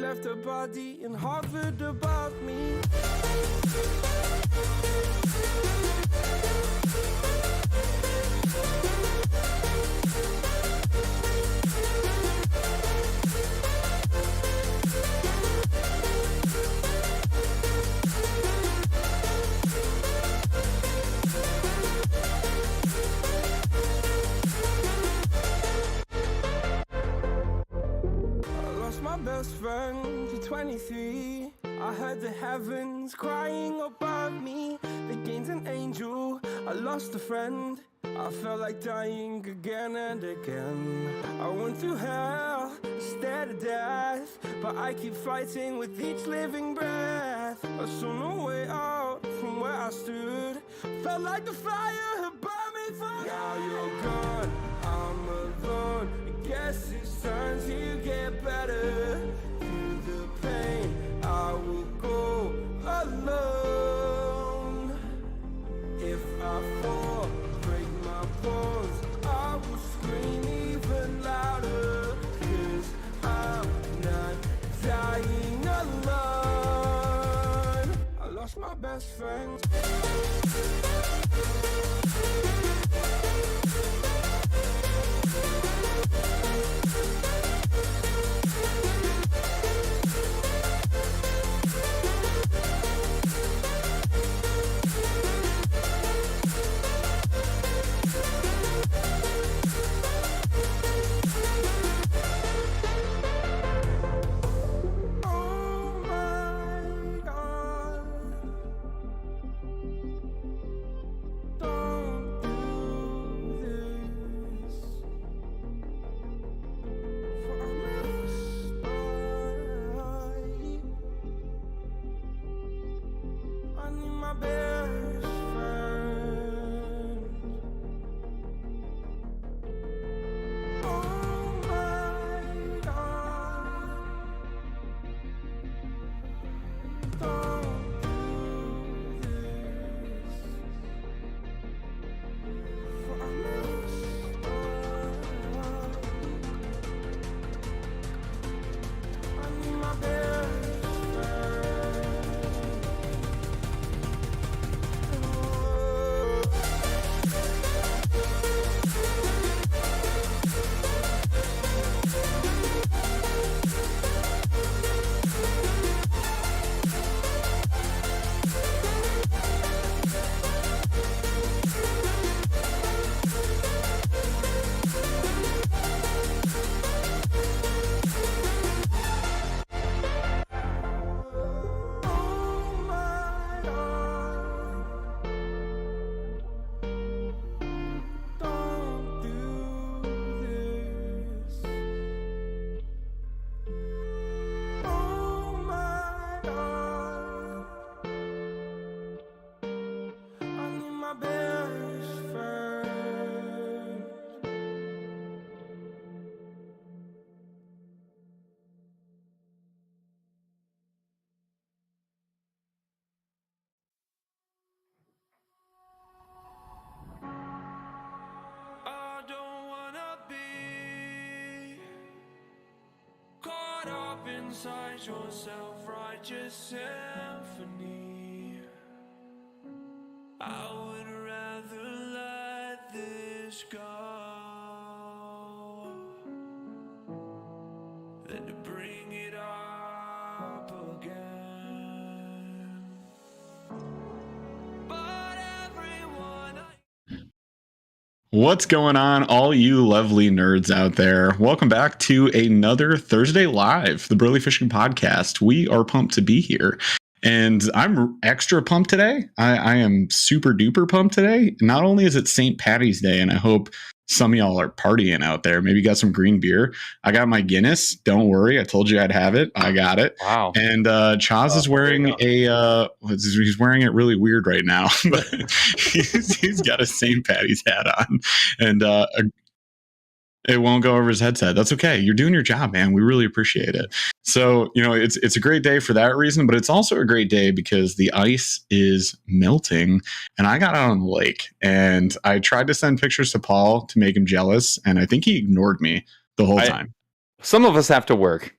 left her body and hovered above me. My best friend to 23. I heard the heavens crying above me. They gained an angel, I lost a friend. I felt like dying again and again. I went through hell, stared at death, but I keep fighting with each living breath. I saw no way out from where I stood. Felt like the fire had burned me through. Now you're gone, I'm alone. I guess it's time to get better. Through the pain, I will go alone. If I fall, break my bones, I will scream even louder. 'Cause I'm not dying alone. I lost my best friend. Inside your self-righteous symphony, I would rather let this go than to bring it up again. But everyone What's going on, all you lovely nerds out there? Welcome back to another Thursday Live, the BurlyFishing podcast. We are pumped to be here, and I'm extra pumped today. I am super duper pumped today. Not only is it St. Patty's Day, and I hope some of y'all are partying out there. Maybe you got some green beer. I got my Guinness. Don't worry, I told you I'd have it. I got it. Wow. And Chaz is wearing he's wearing it really weird right now, but he's got a St. Patty's hat on, and it won't go over his headset. That's okay. You're doing your job, man. We really appreciate it. So, you know, it's a great day for that reason, but it's also a great day because the ice is melting, and I got out on the lake, and I tried to send pictures to Paul to make him jealous, and I think he ignored me the whole time. Some of us have to work.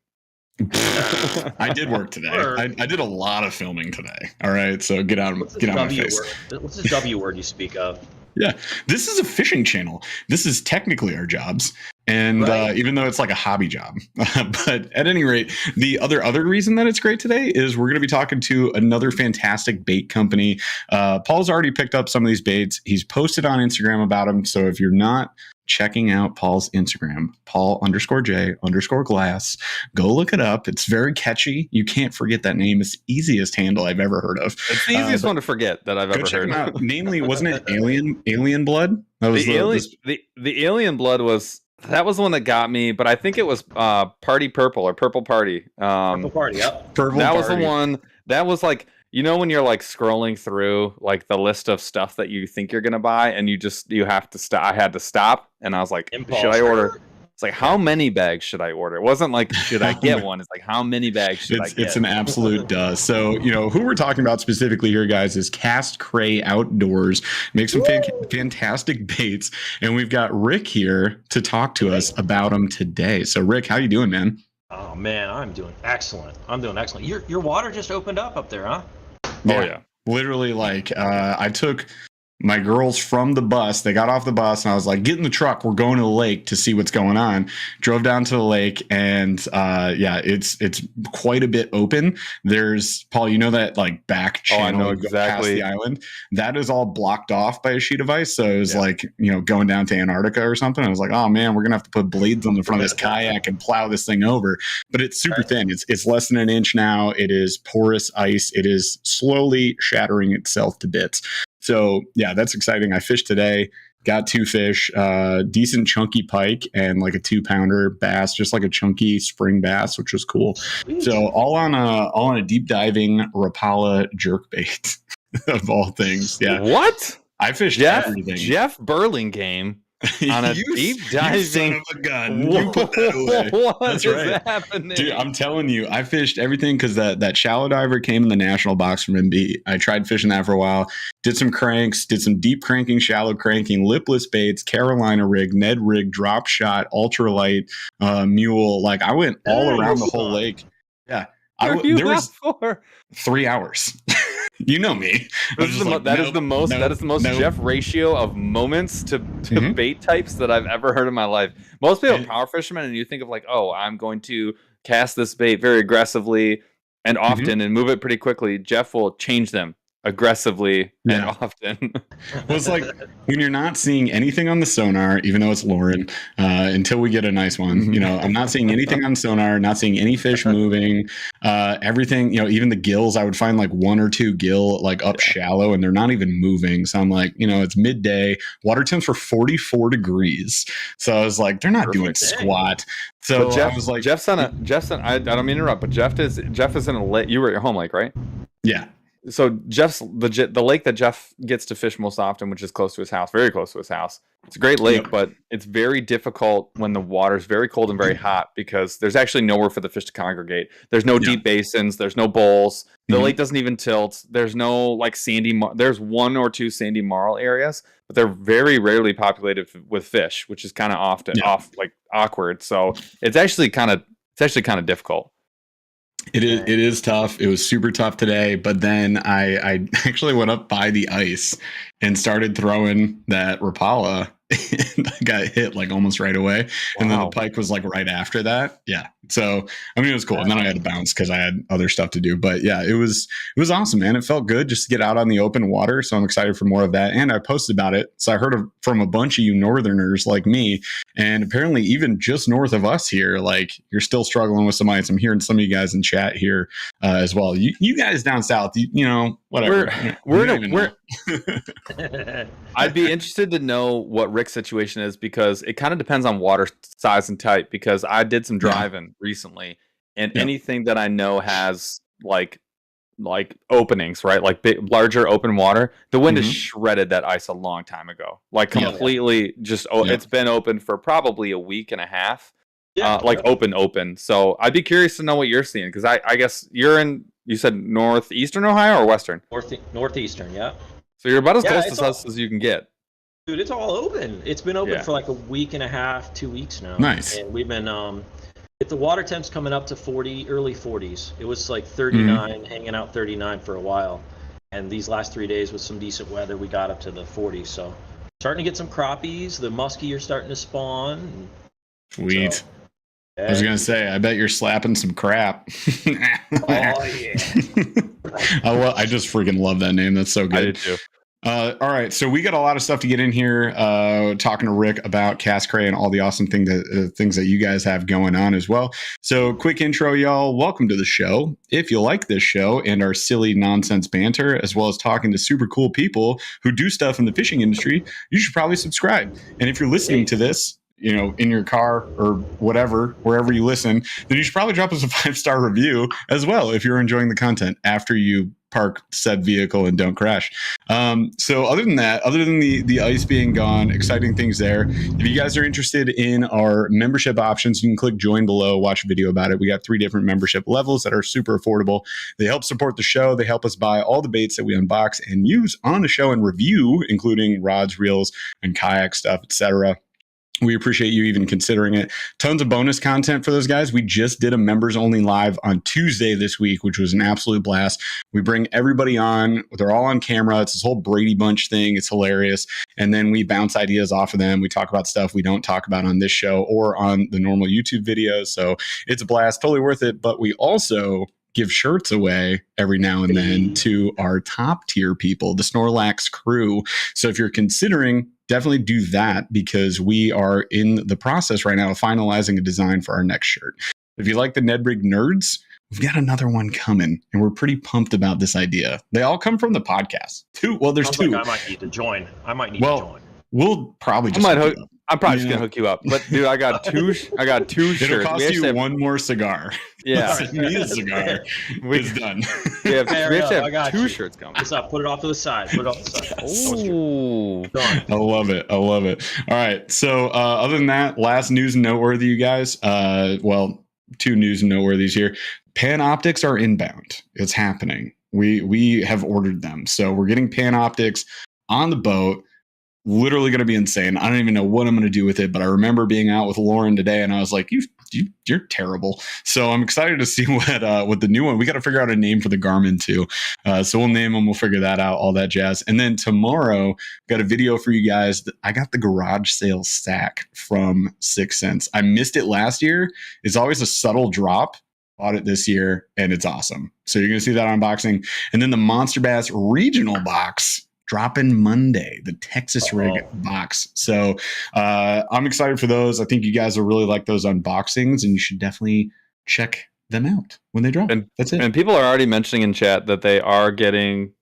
I did work today. I did a lot of filming today. All right, so get out of my face. What's this W word you speak of? Yeah, this is a fishing channel. This is technically our jobs, and Right. Even though it's like a hobby job, but at any rate, the other reason that it's great today is we're going to be talking to another fantastic bait company. Paul's already picked up some of these baits. He's posted on Instagram about them. So if you're not checking out Paul's Instagram, Paul_J_glass. Go look it up. It's very catchy. You can't forget that name. It's the easiest handle I've ever heard of. It's the easiest one to forget that I've ever heard of. Namely, wasn't it Alien Blood? That was the Alien Blood was the one that got me, but I think it was Party Purple or Purple Party. Purple Party, yep. That was the one. That was like, you know, when you're like scrolling through like the list of stuff that you think you're gonna buy, and you have to stop. I had to stop, and I was like, should I order? It's like, how many bags should I order? It wasn't like, should I get one? It's like, how many bags should I get? It's an absolute duh. So, you know, who we're talking about specifically here, guys, is Cast Cray Outdoors. Make some fantastic baits, and we've got Rick here to talk to us about them today. So, Rick, how you doing, man? Oh man, I'm doing excellent. Your water just opened up there, huh? Yeah. Literally, like, I took my girls from the bus. They got off the bus, and I was like, get in the truck. We're going to the lake to see what's going on. Drove down to the lake, and it's quite a bit open. There's, Paul, you know that like back channel I know exactly. past the island? That is all blocked off by a sheet of ice. So it was like, you know, going down to Antarctica or something. I was like, oh man, we're going to have to put blades on the front of this kayak and plow this thing over. But it's super thin. It's less than an inch now. It is porous ice. It is slowly shattering itself to bits. So yeah, that's exciting. I fished today, got 2 fish, decent chunky pike and like a 2-pounder bass, just like a chunky spring bass, which was cool. So all on a deep diving Rapala jerkbait of all things. Yeah. What? I fished everything. Jeff Burlingame on a deep diving. You son of a gun. You put that away. That's right. Happening? Dude, I'm telling you, I fished everything because that shallow diver came in the national box from MB. I tried fishing that for a while. Did some cranks, did some deep cranking, shallow cranking, lipless baits, Carolina rig, Ned rig, drop shot, ultralight, mule. Like I went all around the whole lake. Yeah. There was 3 hours. You know me. That is the most Jeff ratio of moments to bait types that I've ever heard in my life. Most people are power fishermen, and you think of like, oh, I'm going to cast this bait very aggressively and often and move it pretty quickly. Jeff will change them aggressively and often. Well, it's like when you're not seeing anything on the sonar, even though it's Lauren, until we get a nice one. You know, I'm not seeing anything on sonar, not seeing any fish moving. Everything, you know, even the gills, I would find like 1 or 2 gill like up shallow, and they're not even moving. So I'm like, you know, it's midday. Water temps were 44 degrees. So I was like, they're not doing squat. So but Jeff, I was like, Jeff's on. I don't mean to interrupt, but Jeff is in a lake. You were at your home lake, right? Yeah. So Jeff's the lake that Jeff gets to fish most often, which is close to his house, very close to his house. It's a great lake, but it's very difficult when the water's very cold and very hot because there's actually nowhere for the fish to congregate. There's no deep basins. There's no bowls. The lake doesn't even tilt. There's no like sandy. There's 1 or 2 sandy marl areas, but they're very rarely populated with fish, which is kind of often awkward. So it's actually kind of difficult. It is tough. It was super tough today, but then I actually went up by the ice and started throwing that Rapala, and I got hit like almost right away. And then the pike was like right after that. Yeah. So I mean, it was cool. And then I had to bounce because I had other stuff to do. But yeah, it was awesome, man. It felt good just to get out on the open water. So I'm excited for more of that. And I posted about it. So I heard from a bunch of you northerners like me, and apparently even just north of us here, like you're still struggling with some ice. I'm hearing some of you guys in chat here as well. You guys down south, you know, whatever. I'd be interested to know what Rick's situation is because it kind of depends on water size and type. Because I did some driving recently, and anything that I know has like openings, right? Like larger open water. The wind has shredded that ice a long time ago. Like completely it's been open for probably a week and a half. Open. So I'd be curious to know what you're seeing because I guess you said northeastern Ohio or western? Northeastern, yeah. So you're about as close to us as you can get. Dude, it's all open. It's been open for like a week and a half, 2 weeks now. Nice. And we've been the water temps coming up to 40, early 40s. It was like 39, hanging out 39 for a while. And these last 3 days with some decent weather, we got up to the 40s. So starting to get some crappies. The muskie are starting to spawn. Sweet. So, yeah. I was going to say, I bet you're slapping some crap. Oh, yeah. I just freaking love that name. That's so good. I did too. All right, so we got a lot of stuff to get in here. Talking to Rick about Cray and all the awesome things that you guys have going on as well. So, quick intro, y'all. Welcome to the show. If you like this show and our silly nonsense banter, as well as talking to super cool people who do stuff in the fishing industry, you should probably subscribe. And if you're listening to this, you know, in your car or whatever, wherever you listen, then you should probably drop us a 5-star review as well if you're enjoying the content after you park said vehicle and don't crash. So other than that, other than the ice being gone, exciting things there. If you guys are interested in our membership options, you can click join below, watch a video about it. We got 3 different membership levels that are super affordable. They help support the show. They help us buy all the baits that we unbox and use on the show and review, including rods, reels, and kayak stuff, etc. We appreciate you even considering it. Tons of bonus content for those guys. We just did a members only live on Tuesday this week, which was an absolute blast. We bring everybody on. They're all on camera. It's this whole Brady Bunch thing. It's hilarious. And then we bounce ideas off of them. We talk about stuff we don't talk about on this show or on the normal YouTube videos. So it's a blast. Totally worth it. But we also give shirts away every now and then to our top tier people, the Snorlax crew. So if you're considering, definitely do that, because we are in the process right now of finalizing a design for our next shirt. If you like the Ned Rig Nerds, we've got another one coming, and we're pretty pumped about this idea. They all come from the podcast. There's Sounds 2. like I might need to join. To join. We'll probably just I'm probably just gonna hook you up. But dude, I got two shirts. It'll cost you one more cigar. Yeah. Me a cigar. It's done. We have I got 2 you. shirts coming. What's up? Put it off to the side. Ooh. Done. I love it. All right. So other than that, last news and noteworthy, you guys. 2 news and noteworthies here. Pan optics are inbound. It's happening. We have ordered them. So we're getting pan optics on the boat. Literally going to be insane. I don't even know what I'm going to do with it, but I remember being out with Lauren today and I was like, you're terrible. So I'm excited to see what the new one. We got to figure out a name for the Garmin too. So we'll name them. We'll figure that out, all that jazz. And then tomorrow, got a video for you guys. I got the garage sale sack from 6 Cents. I missed it last year. It's always a subtle drop. Bought it this year and it's awesome. So you're going to see that unboxing. And then the Monster Bass regional box dropping Monday, the Texas rig box. So I'm excited for those. I think you guys will really like those unboxings, and you should definitely check them out when they drop. And that's it. And people are already mentioning in chat that they are getting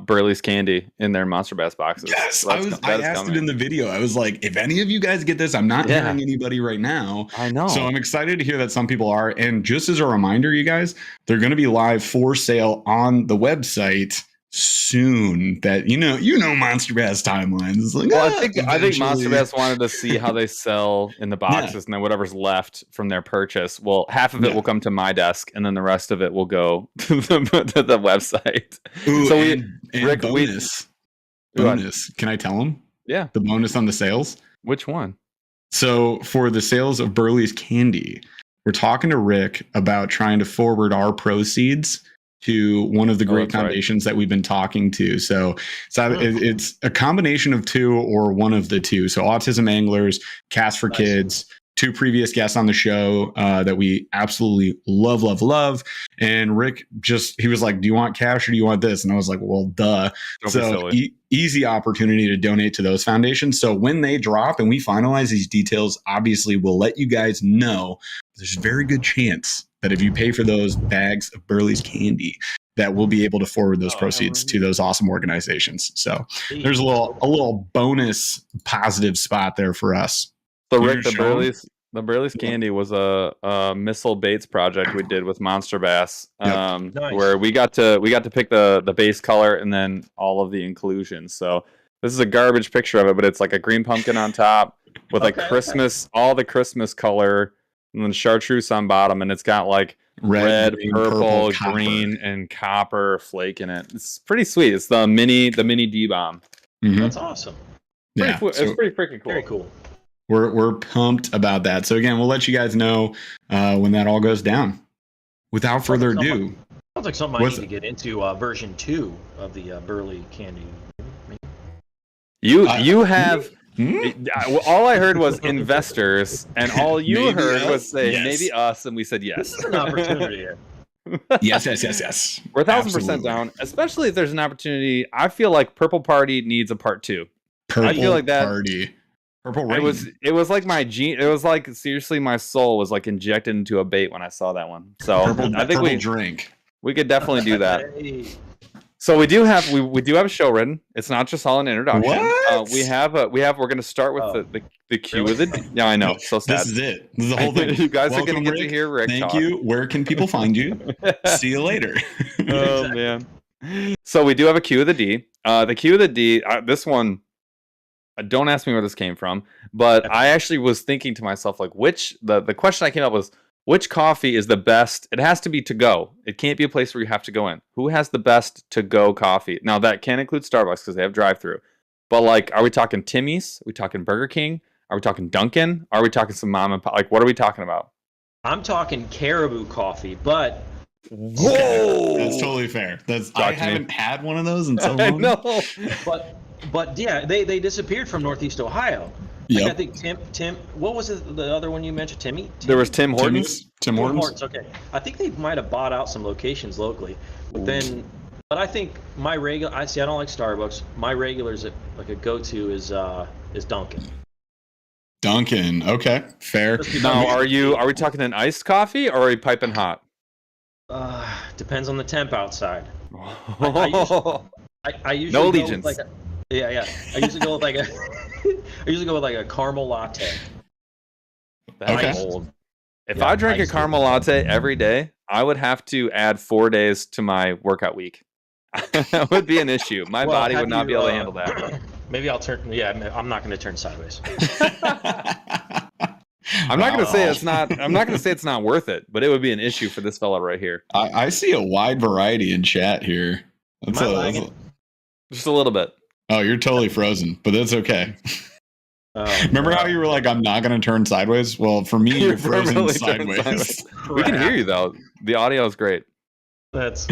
Burly's candy in their Monster Bass boxes. Yes, so I asked it in the video. I was like, if any of you guys get this, I'm not hearing anybody right now. I know. So I'm excited to hear that some people are. And just as a reminder, you guys, they're going to be live for sale on the website soon. That you know Monster Bass timelines. It's like, I think Monster Bass wanted to see how they sell in the boxes, and then whatever's left from their purchase, well, half of it will come to my desk, and then the rest of it will go to the website. Ooh, so Rick, bonus. Can I tell them? Yeah, the bonus on the sales. Which one? So for the sales of Burly's candy, we're talking to Rick about trying to forward our proceeds to one of the great foundations that we've been talking to. So it's a combination of 2 or one of the 2. So Autism Anglers, Cast for Kids, 2 previous guests on the show that we absolutely love. And Rick he was like, do you want cash or do you want this? And I was like, well, duh. So easy opportunity to donate to those foundations. So when they drop and we finalize these details, obviously we'll let you guys know. There's a very good chance that if you pay for those bags of Burly's candy, that we'll be able to forward those proceeds to those awesome organizations. So there's a little bonus positive spot there for us. So Rick, the Burly's candy was a missile baits project we did with Monster Bass, Nice. where we got to pick the base color and then all of the inclusions. So this is a garbage picture of it, but it's like a green pumpkin on top with like all the Christmas color, and then chartreuse on bottom, and it's got like red, green, purple, green, and copper flake in it. It's pretty sweet. It's the mini D-bomb. That's awesome. Yeah, It's pretty freaking cool. Very cool. we're pumped about that. So again, we'll let you guys know when that all goes down. Without further ado, sounds like something I need to get into. Version 2 of the Burly candy. You have. All I heard was investors, and all you heard was say maybe us, and we said yes. This is an opportunity here. Yes. We're 1,000% down, especially if there's an opportunity. I feel like Purple Party needs a part 2. I feel like that. Party. Purple Rain. It was like my gene. It was like seriously, my soul was like injected into a bait when I saw that one. So I think we could definitely do that. So we do have a show written. It's not just all an introduction. What? We're going to start with the cue of the. Yeah, I know. So sad. This is it. This is the whole thing. You guys are going to get to hear Rick. Thank you. Where can people find you? See you later. Oh man. So we do have a cue of the D. The cue of the D. This one. Don't ask me where this came from, but I actually was thinking to myself, like, the question I came up was, which coffee is the best? It has to be to go. It can't be a place where you have to go in. Who has the best to go coffee? Now that can include Starbucks because they have drive-through. But like, are we talking Timmy's? Are we talking Burger King? Are we talking Dunkin'? Are we talking some mom and pop? Like, what are we talking about? I'm talking Caribou coffee, but whoa, that's totally fair. I haven't had one of those in so long. No, but yeah, they disappeared from Northeast Ohio. Yep. Like I think Tim. What was it? The other one you mentioned, Timmy? There was Tim Hortons. Tim Hortons. Okay, I think they might have bought out some locations locally, but I think my regular. I don't like Starbucks. My regulars like a go-to is Dunkin'. Dunkin'. Okay, fair. Now, are we talking an iced coffee or are we piping hot? Depends on the temp outside. I usually no allegiance. Yeah. I usually go with like a caramel latte. That's old. If I drank a caramel latte every day, I would have to add 4 days to my workout week. That would be an issue. My body would not be able to handle that. Maybe I'll turn. Yeah, I'm not going to turn sideways. I'm not going to say it's not. I'm not going to say it's not worth it, but it would be an issue for this fella right here. I see a wide variety in chat here. Just a little bit. Oh, you're totally frozen, but that's okay. Remember how you were like, I'm not going to turn sideways? Well, for me, you're frozen sideways. We can hear you, though. The audio is great. That's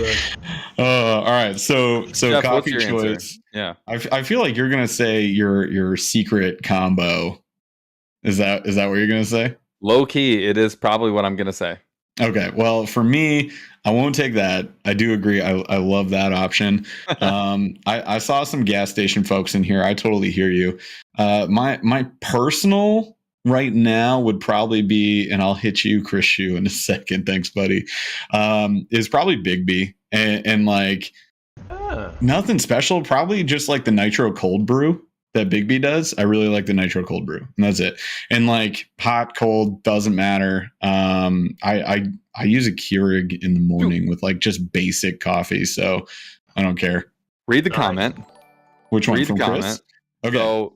all right. So Jeff, coffee choice. Answer? Yeah. I feel like you're going to say your secret combo. Is that what you're going to say? Low key, it is probably what I'm going to say. Okay. Well, for me, I won't take that. I do agree. I love that option. I saw some gas station folks in here. I totally hear you. My personal right now would probably be, and I'll hit you, Chris Shue, in a second. Thanks, buddy. Is probably Big B and like nothing special. Probably just like the nitro cold brew that Big B does. I really like the nitro cold brew, and that's it. And like hot, cold doesn't matter. I use a Keurig in the morning with like just basic coffee, so I don't care. Read the comment. Which one? Read from the Chris? comment. Okay. So,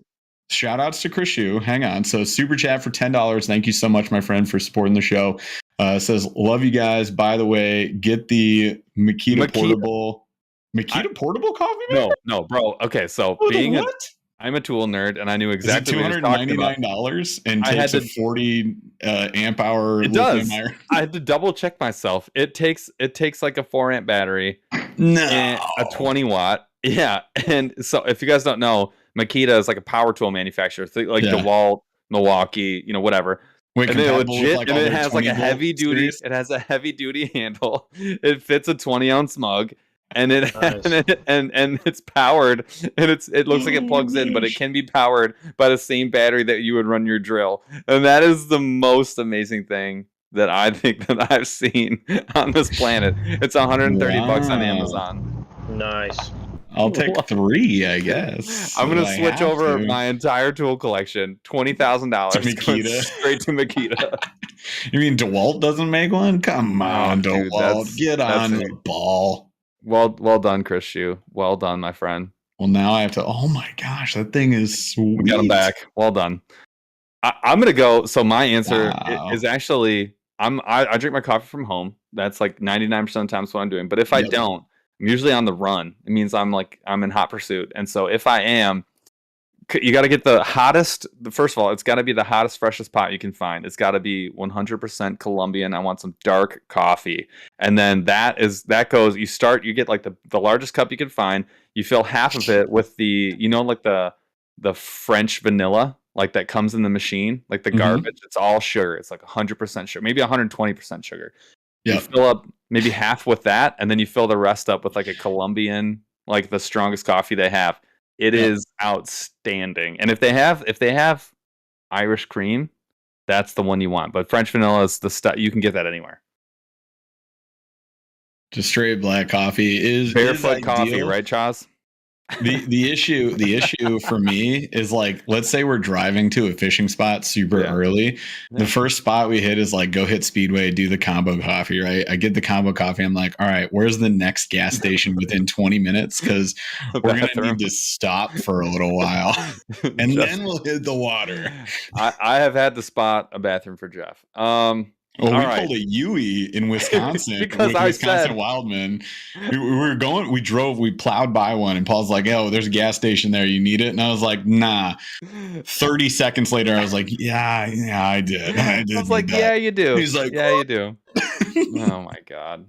shout outs to Chris Shue. Hang on. So super chat for $10. Thank you so much, my friend, for supporting the show. Says, love you guys. By the way, get the Makita portable. Makita portable coffee maker? No, bro. Okay, so I'm a tool nerd, and I knew exactly what he was talking about. $299 and takes a 40 amp hour. It does. I had to double check myself. It takes like a 4 amp battery. No. And a 20 watt. Yeah, and so if you guys don't know, Makita is like a power tool manufacturer, like DeWalt, Milwaukee, whatever. Wait, and it has like a heavy duty. It has a heavy duty handle. It fits a 20-ounce mug. And and it's powered, and it looks like it plugs in, but it can be powered by the same battery that you would run your drill. And that is the most amazing thing that I think that I've seen on this planet. It's $130 on Amazon. Nice. I'll take 3, I guess. I'm gonna switch over my entire tool collection, $20,000 to Makita, straight to Makita. You mean DeWalt doesn't make one? Come on, DeWalt, dude, get on the ball. Well done, Chris Shue. Well done, my friend. Well, now I have to. Oh my gosh, that thing is sweet. We got him back. Well done. I'm gonna go. So my answer is actually I drink my coffee from home. That's like 99% of the time what I'm doing. But if I don't, I'm usually on the run. It means I'm in hot pursuit. And so if I am, You got to get the hottest. First of all, it's got to be the hottest, freshest pot you can find. It's got to be 100% Colombian. I want some dark coffee, and then that goes. You get like the largest cup you can find. You fill half of it with like the French vanilla, like that comes in the machine, like the garbage. It's all sugar. It's like 100% sugar, maybe 120% sugar. Yep. You fill up maybe half with that, and then you fill the rest up with like a Colombian, like the strongest coffee they have. It is outstanding. And if they have Irish cream, that's the one you want. But French vanilla is the stuff. You can get that anywhere. Just straight black coffee is barefoot coffee, right, Chaz? The issue for me is like, let's say we're driving to a fishing spot super early. The first spot we hit is like, go hit Speedway, do the combo coffee, right? I get the combo coffee. I'm like, all right, where's the next gas station within 20 minutes? Because we're going to need to stop for a little while and then we'll hit the water. I have had to spot a bathroom for Jeff. Well, we pulled a Yui in Wisconsin because Wisconsin Wildman. We plowed by one, and Paul's like, "Oh, there's a gas station there. You need it?" And I was like, "Nah." 30 seconds later, I was like, "Yeah, I did." I was like, that. "Yeah, you do." He's like, "Yeah, you do." Oh my god!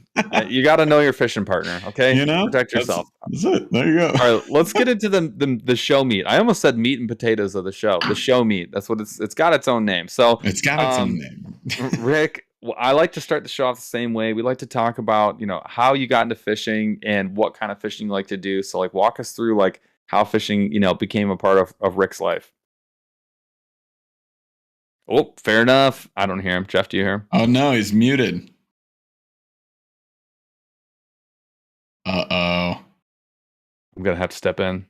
You got to know your fishing partner, okay? Protect yourself. That's it. There you go. All right, let's get into the show meat. I almost said meat and potatoes of the show. The show meat. That's what it's got its own name. So it's got its own name. Rick, I like to start the show off the same way. We like to talk about how you got into fishing and what kind of fishing you like to do. So like walk us through like how fishing became a part of Rick's life. Oh, fair enough. I don't hear him. Jeff, do you hear him? Oh no, he's muted. Uh-oh. I'm going to have to step in.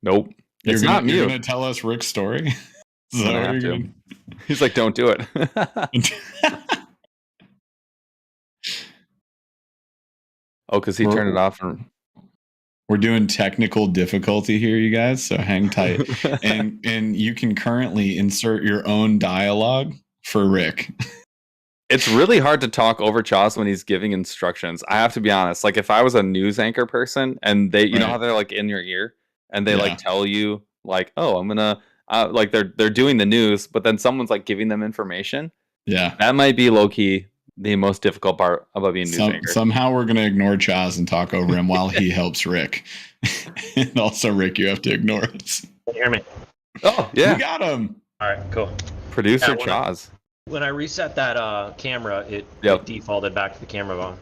Nope. You're going to tell us Rick's story? He's like, don't do it. Oh, because he turned it off. We're doing technical difficulty here, you guys, so hang tight. and you can currently insert your own dialogue for Rick. It's really hard to talk over Chaz when he's giving instructions. I have to be honest. Like if I was a news anchor person and they, you know how they're like in your ear and they like tell you like, oh, I'm gonna like they're doing the news, but then someone's like giving them information. Yeah, that might be low key the most difficult part about being a news anchor. Somehow we're gonna ignore Chaz and talk over him while he helps Rick. And also, Rick, you have to ignore us. Can you hear me? Oh yeah, we got him. All right, cool. Producer Chaz. When I reset that camera, it defaulted back to the camera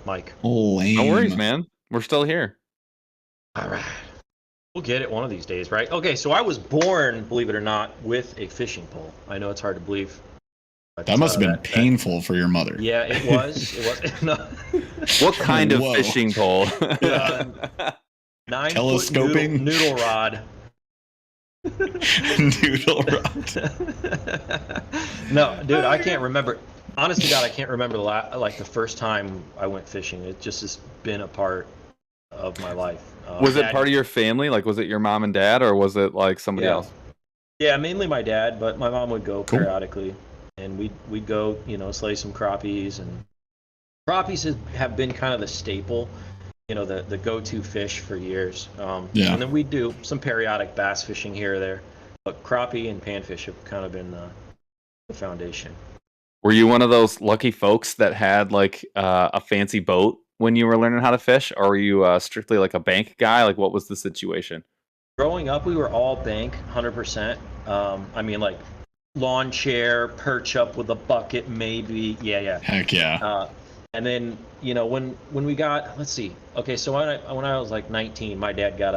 mic. Lame. No worries, man. We're still here. All right. We'll get it one of these days, right? Okay, so I was born, believe it or not, with a fishing pole. I know it's hard to believe. That must have been painful for your mother. Yeah, it was. It was. No. What kind of fishing pole? 9-foot noodle rod. Noodle rod. No, dude, I can't remember. Honest to God, I can't remember the first time I went fishing. It just has been a part of my life. Was it part of your family? Like, was it your mom and dad, or was it like somebody else? Yeah, mainly my dad, but my mom would go periodically, and we'd go, slay some crappies, and crappies have been kind of the staple. The go-to fish for years. And then we do some periodic bass fishing here or there. But crappie and panfish have kind of been the foundation. Were you one of those lucky folks that had like a fancy boat when you were learning how to fish? Or were you strictly like a bank guy? Like what was the situation? Growing up, we were all bank, 100%. I mean, like lawn chair, perch up with a bucket, maybe. Yeah. Heck yeah. And then, when we got, let's see. Okay, so when I was like 19, my dad got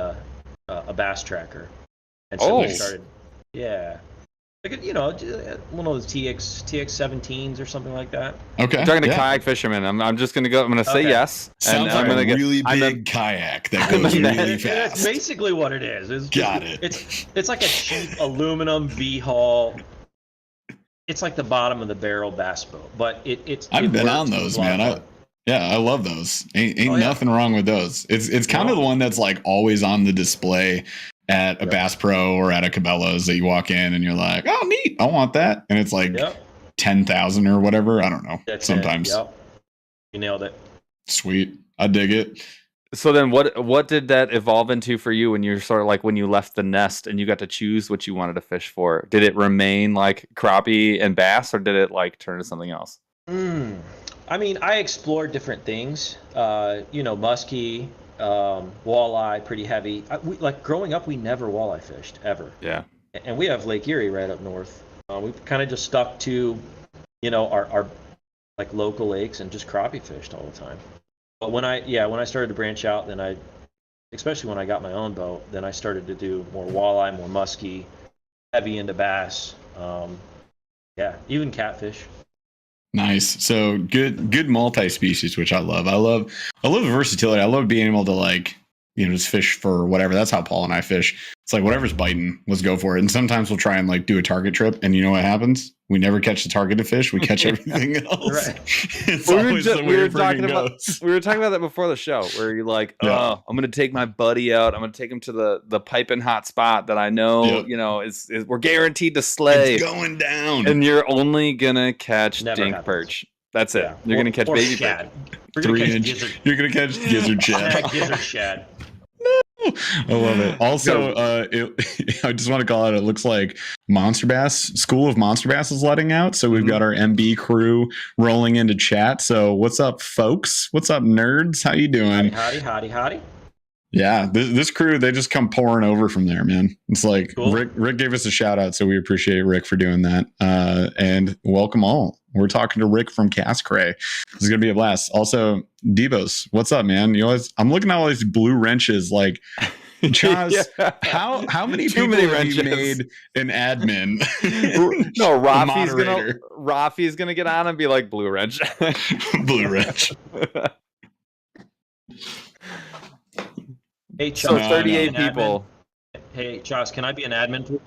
a bass tracker. And so we started, like, one of those TX17s or something like that. Okay. I'm talking to kayak fishermen. I'm just going to go, I'm going to say yes. Sounds like a really big kayak that goes really fast. That's basically what it is. Got it. It's like a cheap aluminum V-hull. It's like the bottom of the barrel bass boat, but I've been on those, man. I love those. Ain't nothing wrong with those. It's kind of the one that's like always on the display at a Bass Pro or at a Cabela's that you walk in and you're like, oh, neat, I want that, and it's like 10,000 or whatever. I don't know. That's sometimes. Yep. You nailed it. Sweet, I dig it. So then what did that evolve into for you when you're sort of like when you left the nest and you got to choose what you wanted to fish for? Did it remain like crappie and bass, or did it like turn to something else? I mean, I explored different things. Muskie, walleye, pretty heavy. Like growing up, we never walleye fished ever. Yeah. And we have Lake Erie right up north. We've kind of just stuck to, our like local lakes and just crappie fished all the time. But when I started to branch out, then especially when I got my own boat, then I started to do more walleye, more muskie, heavy into bass. Even catfish. Nice. So good multi-species, which I love. I love the versatility. I love being able to like, just fish for whatever. That's how Paul and I fish. It's like whatever's biting, let's go for it. And sometimes we'll try and like do a target trip, and you know what happens? We never catch the targeted fish. We catch everything else. Right. It's always the way it freaking goes. We were talking about that before the show, where you're like, I'm going to take my buddy out. I'm going to take him to the piping hot spot that I know, is we're guaranteed to slay. It's going down. And you're only going to catch dink perch. That's it. Yeah. You're going to catch baby shad. perch. 3-inch. You're going to catch gizzard shad. Gizzard shad. I love it. Also, I just want to call it. It looks like Monster Bass School of Monster Bass is letting out. So we've got our MB crew rolling into chat. So what's up, folks? What's up, nerds? How you doing? Howdy. Yeah, this crew, they just come pouring over from there, man. It's like cool. Rick gave us a shout out, so we appreciate Rick for doing that. And welcome all. We're talking to Rick from Cray. This is gonna be a blast. Also, Devos, what's up, man? I'm looking at all these blue wrenches. Like, Chaz, how many people have you made an admin? No, Rafi's gonna get on and be like blue wrench. Blue wrench. Hey, Chaz, so 38 people. Hey, Chaz, can I be an admin, please?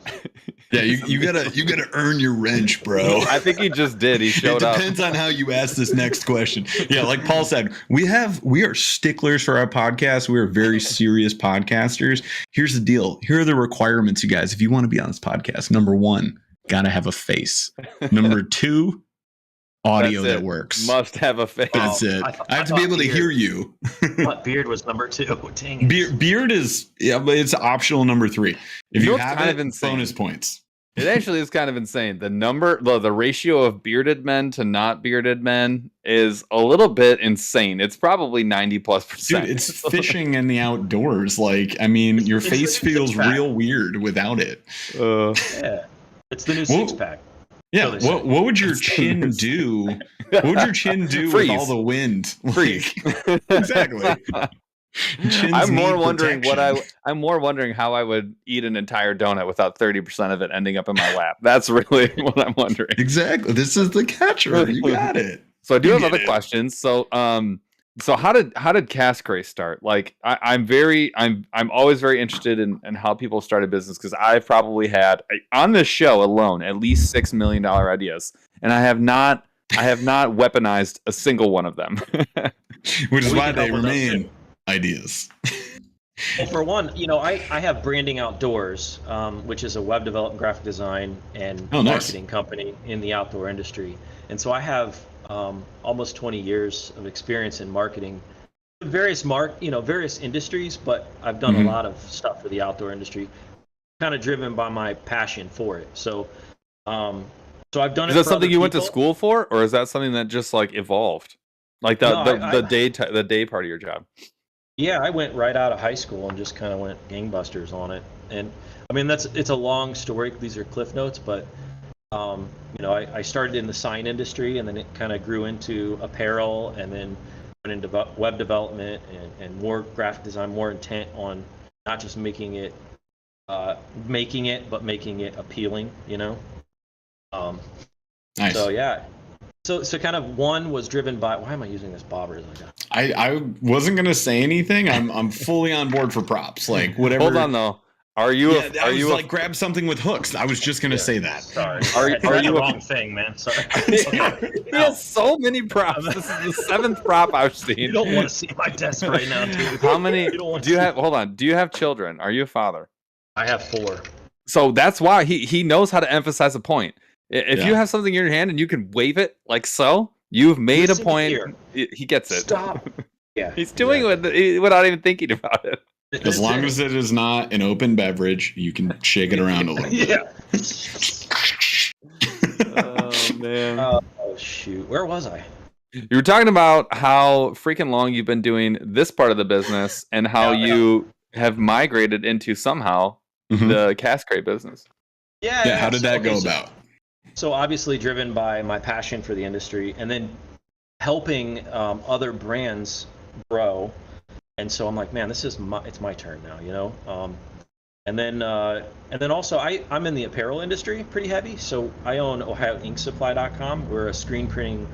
Yeah, you gotta earn your wrench, bro. I think he just did. He showed up. It depends on how you ask this next question. Yeah, like Paul said, we are sticklers for our podcast. We are very serious podcasters. Here's the deal. Here are the requirements, you guys. If you want to be on this podcast, number 1, gotta have a face. Number 2, audio that works. Must have a face. That's it. I have to be able to hear you. What, beard was number 2? Dang it. Beard is, but it's optional number 3. If you have kind it, of insane. Bonus points. It actually is kind of insane. The ratio of bearded men to not bearded men is a little bit insane. It's probably 90+%. Dude, it's fishing in the outdoors. Like, I mean, your face feels real weird without it. Yeah, it's the new 6-pack. Yeah, what would your chin do? What would your chin do with all the wind? Freeze. Exactly. I'm more wondering how I would eat an entire donut without 30% of it ending up in my lap. That's really what I'm wondering. Exactly. This is the catcher. You got it. So I do have other questions. So how did Cray start? Like I'm always very interested in how people start a business, because I've probably had on this show alone at least $6 million ideas, and I have not weaponized a single one of them. Which is why they remain ideas. Well, for one, I have Branding Outdoors, which is a web development, graphic design, and marketing company in the outdoor industry. And so I have almost 20 years of experience in marketing, various industries, but I've done a lot of stuff for the outdoor industry, kind of driven by my passion for it. So I've done it. Is that something you went to school for, or is that something that just like evolved, like the day part of your job? Yeah, I went right out of high school and just kind of went gangbusters on it. And I mean, it's a long story. These are cliff notes, but I started in the sign industry, and then it kind of grew into apparel, and then went into web development and more graphic design, more intent on not just making it, but making it appealing, Nice. So yeah. So kind of one was driven by, why am I using this bobber? I wasn't gonna say anything. I'm fully on board for props. Like whatever. Hold on though. Are you like grab something with hooks? I was just gonna say that. Sorry. Are you the wrong thing, man? Sorry. He has so many props. This is the 7th prop I've seen. You don't want to see my desk right now, dude. How many do you have? Hold on. Do you have children? Are you a father? I have 4. So that's why he knows how to emphasize a point. If you have something in your hand and you can wave it like so, you've made a point. He gets it. Stop. Yeah. He's doing it without even thinking about it. As long as it is not an open beverage, you can shake it around a little bit. Yeah. Oh man. Oh shoot. Where was I? You were talking about how freaking long you've been doing this part of the business and how you have migrated into somehow the cast crate business. Yeah, how did that go about? So obviously driven by my passion for the industry and then helping other brands grow. And so I'm like, man, it's my turn now, you know? And then also I'm in the apparel industry pretty heavy. So I own OhioInkSupply.com. We're a screen printing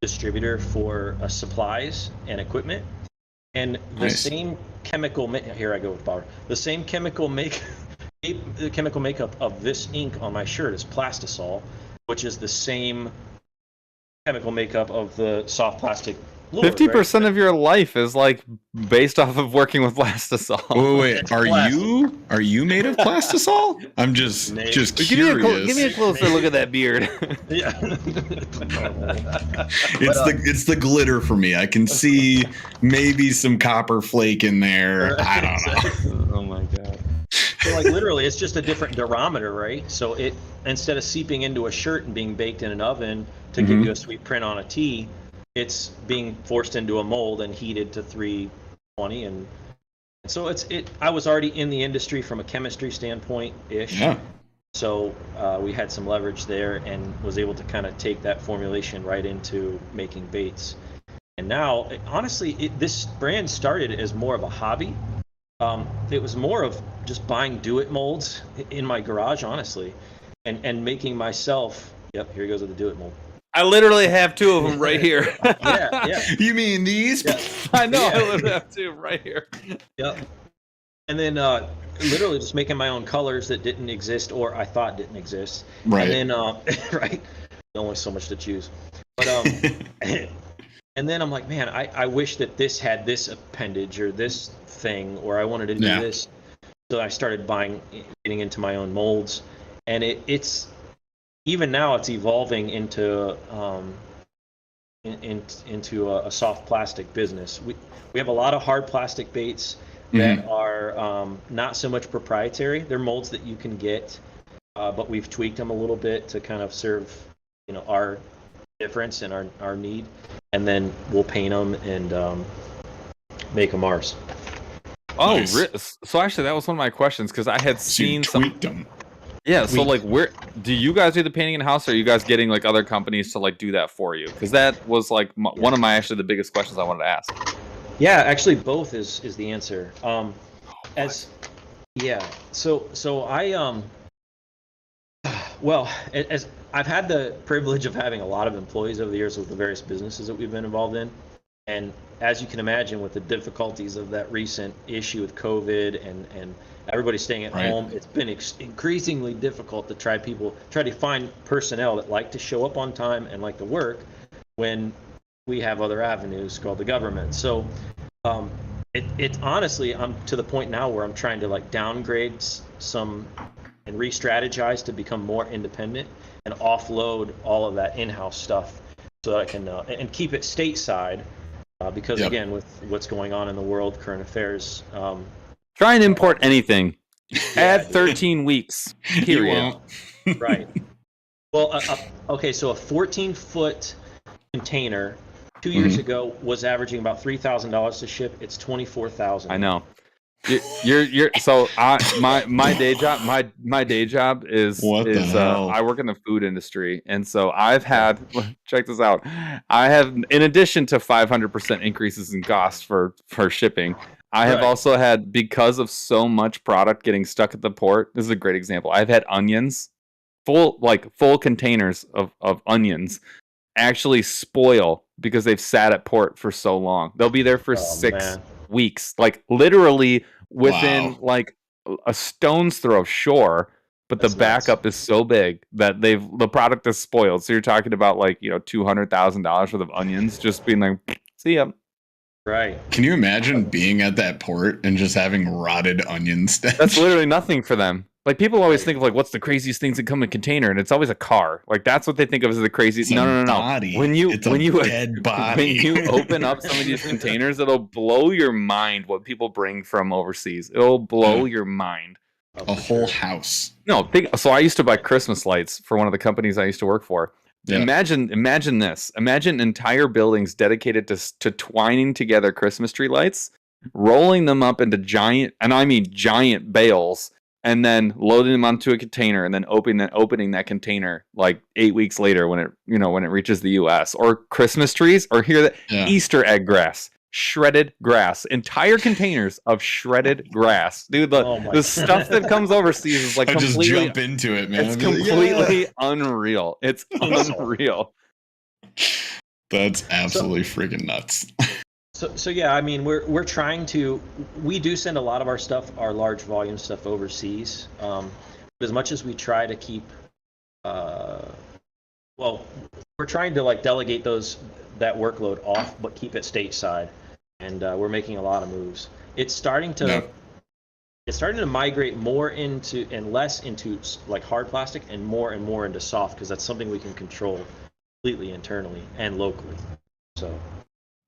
distributor for supplies and equipment. And the same chemical, here I go with power. The same chemical the chemical makeup of this ink on my shirt is Plastisol, which is the same chemical makeup of the soft plastic. 50% of your life is like based off of working with Plastisol. Wait, are you made of Plastisol? I'm just curious. Give me a closer look at that beard. Yeah. It's the glitter for me. I can see maybe some copper flake in there. I don't know. Oh my god. So like literally, it's just a different durometer, right? So it, instead of seeping into a shirt and being baked in an oven to give you a sweet print on a tee, it's being forced into a mold and heated to 320, and so I was already in the industry from a chemistry standpoint ish. Yeah. So we had some leverage there and was able to kind of take that formulation right into making baits. And now, honestly, this brand started as more of a hobby. It was more of just buying do-it molds in my garage, honestly, and making myself. Yep, here he goes with the do-it mold. I literally have two of them right here. Yeah. You mean these? Yeah. I know. I literally have two right here. Yep. And then literally just making my own colors that didn't exist or I thought didn't exist. Right. And then right, only so much to choose. But and then I'm like, man, I wish that this had this appendage or this thing, or I wanted to do this. So I started getting into my own molds, and it's even now it's evolving into a soft plastic business. We have a lot of hard plastic baits that are not so much proprietary. They're molds that you can get, but we've tweaked them a little bit to kind of serve, our difference and our need, and then we'll paint them and make them ours. Oh, Nice. So actually, that was one of my questions because I had seen some. Tweaked them. Yeah, so like, where do you guys do the painting in house, or are you guys getting like other companies to like do that for you? Because that was like one of my the biggest questions I wanted to ask. Yeah, actually, both is the answer. So I well, as I've had the privilege of having a lot of employees over the years with the various businesses that we've been involved in, and as you can imagine, with the difficulties of that recent issue with COVID and everybody staying at home, it's been increasingly difficult to try to find personnel that like to show up on time and like to work when we have other avenues called the government. So it honestly, I'm to the point now where I'm trying to like downgrade some and re-strategize to become more independent and offload all of that in-house stuff so that I can and keep it stateside because again, with what's going on in the world, current affairs. Try and import anything. Add 13 weeks. Period. Right. Well, okay, so a 14-foot container 2 years ago was averaging about $3,000 to ship. It's $24,000. I know. You're so my day job is I work in the food industry, and so I've had check this out. I have, in addition to 500% increases in costs for shipping, I have also had, because of so much product getting stuck at the port. This is a great example. I've had onions, full containers of onions, actually spoil because they've sat at port for so long. They'll be there for 6 weeks, like literally within like a stone's throw of shore, but the backup is so big that the product is spoiled. So you're talking about like, $200,000 worth of onions just being like, see ya. Right. Can you imagine being at that port and just having rotted onions? That's literally nothing for them. Like people always think of like what's the craziest things that come in a container, and it's always a car. Like that's what they think of as the craziest. No. Body. When you dead body. when you open up some of these containers, it'll blow your mind what people bring from overseas. It'll blow your mind. A whole house. No, so I used to buy Christmas lights for one of the companies I used to work for. Yeah. Imagine this. Imagine entire buildings dedicated to twining together Christmas tree lights, rolling them up into giant, and I mean giant bales, and then loading them onto a container, and then opening that container like 8 weeks later when it reaches the U.S. Or Christmas trees, or Easter egg grass, shredded grass, entire containers of shredded grass, dude. The stuff that comes overseas is like completely, just jump into it, man. It's completely unreal. It's unreal. That's absolutely freaking nuts. So yeah, I mean, we're trying to. We do send a lot of our stuff, our large volume stuff, overseas. But as much as we try to keep, we're trying to like delegate that workload off, but keep it stateside, and we're making a lot of moves. It's starting to migrate more into and less into like hard plastic, and more into soft, because that's something we can control completely internally and locally. So.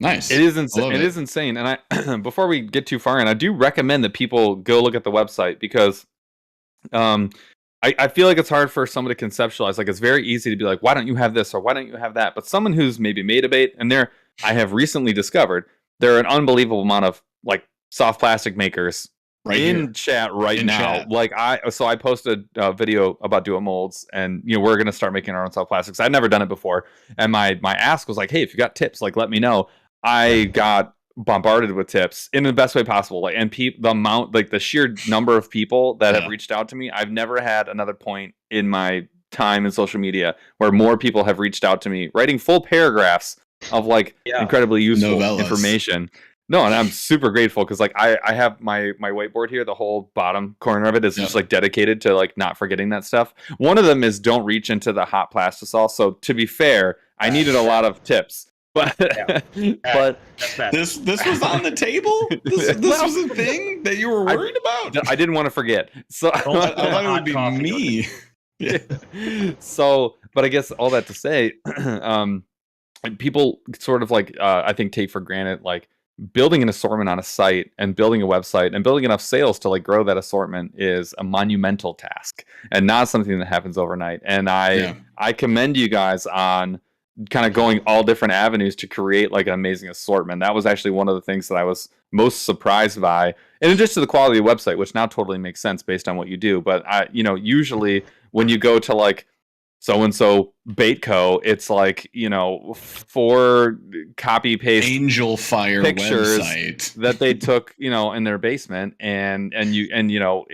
Nice. It is insane. It is insane. And I, before we get too far in, I do recommend that people go look at the website, because I feel like it's hard for someone to conceptualize. Like, it's very easy to be like, why don't you have this, or why don't you have that? But someone who's maybe made a bait, and I have recently discovered there are an unbelievable amount of like soft plastic makers in chat right now. Like I posted a video about duo molds, and we're gonna start making our own soft plastics. I'd never done it before, and my ask was like, hey, if you got tips, like let me know. I got bombarded with tips in the best way possible. Like, and the amount, like the sheer number of people that have reached out to me, I've never had another point in my time in social media where more people have reached out to me, writing full paragraphs of like incredibly useful information. No, and I'm super grateful, because like I have my whiteboard here. The whole bottom corner of it is just like dedicated to like not forgetting that stuff. One of them is don't reach into the hot plastisol. So to be fair, I needed a lot of tips. But this was on the table. This was a thing that you were worried about. I didn't want to forget, so I thought it would be me. So, but I guess all that to say, people sort of like I think take for granted like building an assortment on a site, and building a website, and building enough sales to like grow that assortment is a monumental task, and not something that happens overnight. And I commend you guys on kind of going all different avenues to create like an amazing assortment. That was actually one of the things that I was most surprised by, in addition to the quality of the website, which now totally makes sense based on what you do. But usually when you go to like so-and-so bait co, it's like 4 copy paste Angel Fire pictures website that they took in their basement, and no,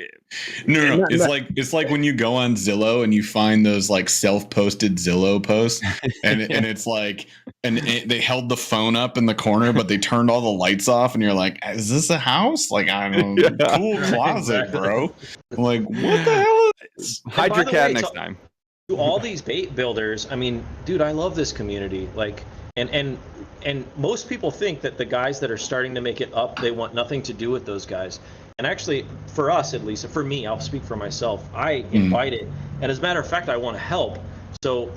it's like when you go on Zillow and you find those like self-posted Zillow posts, and it's like, and they held the phone up in the corner, but they turned all the lights off, and you're like, is this a house? Like, I don't know, cool closet, bro. Like, what the hell is this? Hide your cat next time. To all these bait builders, I mean, dude, I love this community. Like, and most people think that the guys that are starting to make it up, they want nothing to do with those guys. And actually, for us at least, for me, I'll speak for myself. I invite it, and as a matter of fact, I want to help. So,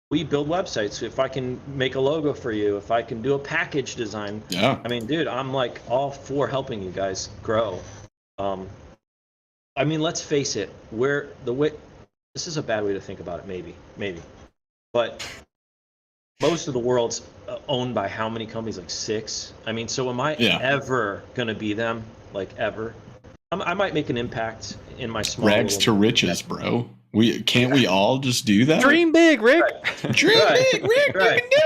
we build websites. If I can make a logo for you, if I can do a package design, I mean, dude, I'm like all for helping you guys grow. I mean, let's face it, this is a bad way to think about it, maybe. But most of the world's owned by how many companies? Like 6? I mean, so am I ever going to be them? Like, ever? I might make an impact in my small... Rags to riches, bro. Can't we all just do that? Dream big, Rick! Right. Dream big, Rick! Right. You can do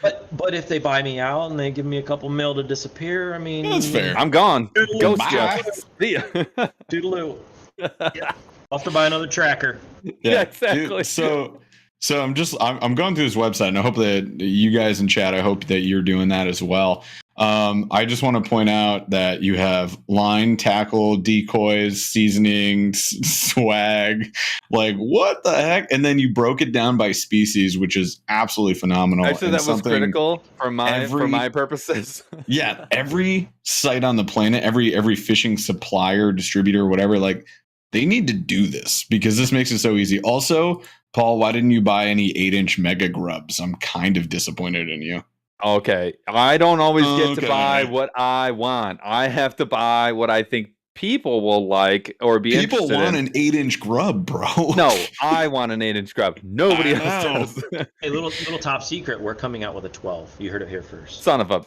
it! But if they buy me out and they give me a couple mil to disappear, I mean... That's fair. I'm gone. Ghost Jeff. See ya. Toodaloo. I'll have to buy another tracker. Yeah, exactly. Dude, so I'm going through this website, and I hope that you guys in chat, I hope that you're doing that as well. I just want to point out that you have line, tackle, decoys, seasonings, swag. Like, what the heck? And then you broke it down by species, which is absolutely phenomenal. Actually, that was critical for my purposes. Yeah, every site on the planet, every fishing supplier, distributor, whatever, like, they need to do this because this makes it so easy. Also, Paul, why didn't you buy any 8-inch mega grubs? I'm kind of disappointed in you. Okay. I don't always get to buy what I want. I have to buy what I think people will like or be interested in. People want an 8-inch grub, bro. No, I want an 8-inch grub. Nobody else does. Hey, little top secret, we're coming out with a 12. You heard it here first. Son of a...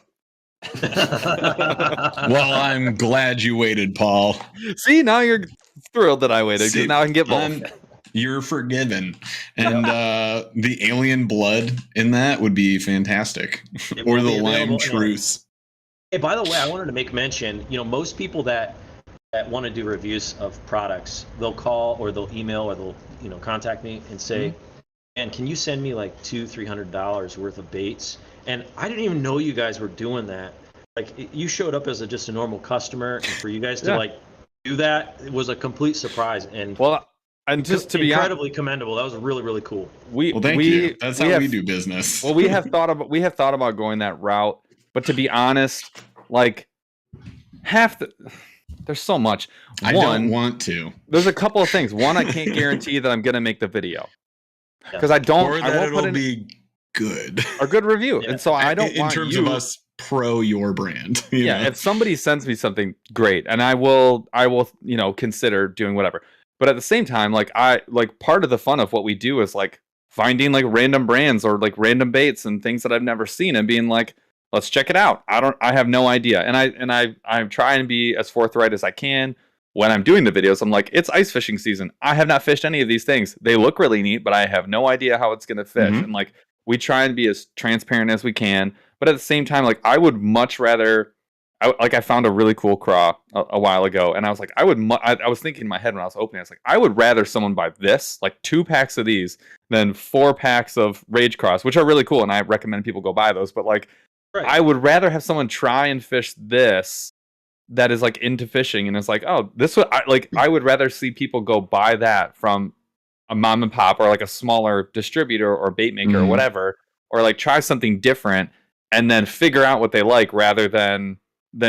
Well, I'm glad you waited, Paul. See, now you're thrilled that I waited because now I can get both. You're forgiven. And the alien blood in that would be fantastic. Or the lime truce. Hey, by the way, I wanted to make mention, most people that want to do reviews of products, they'll call or they'll email or they'll, contact me and say, and can you send me like $200-$300 worth of baits? And I didn't even know you guys were doing that. Like, you showed up as just a normal customer, and for you guys to do that, it was a complete surprise. And and just to be incredibly commendable. That was really, really cool. Thank you. That's how we do business. Well, we have thought about going that route, but to be honest, like there's so much. I don't want to. There's a couple of things. One, I can't guarantee that I'm gonna make the video because I don't. Or that it'll be good. A good review, and so I don't want in terms of us pro your brand. You know? If somebody sends me something, great, and I will, consider doing whatever. But at the same time, part of the fun of what we do is like finding like random brands or like random baits and things that I've never seen and being like, let's check it out. I have no idea. And I'm trying to be as forthright as I can when I'm doing the videos. I'm like, it's ice fishing season. I have not fished any of these things. They look really neat, but I have no idea how it's going to fish. And like, we try and be as transparent as we can. But at the same time, like, I would much rather, I found a really cool craw a while ago, and I was like, I was thinking in my head when I was opening, I was like, I would rather someone buy this, like 2 packs of these, than 4 packs of Rage Craws, which are really cool, and I recommend people go buy those. But like, I would rather have someone try and fish this that is like into fishing, and it's like, oh, this would I would rather see people go buy that from a mom and pop or like a smaller distributor or bait maker or whatever, or like try something different and then figure out what they like rather than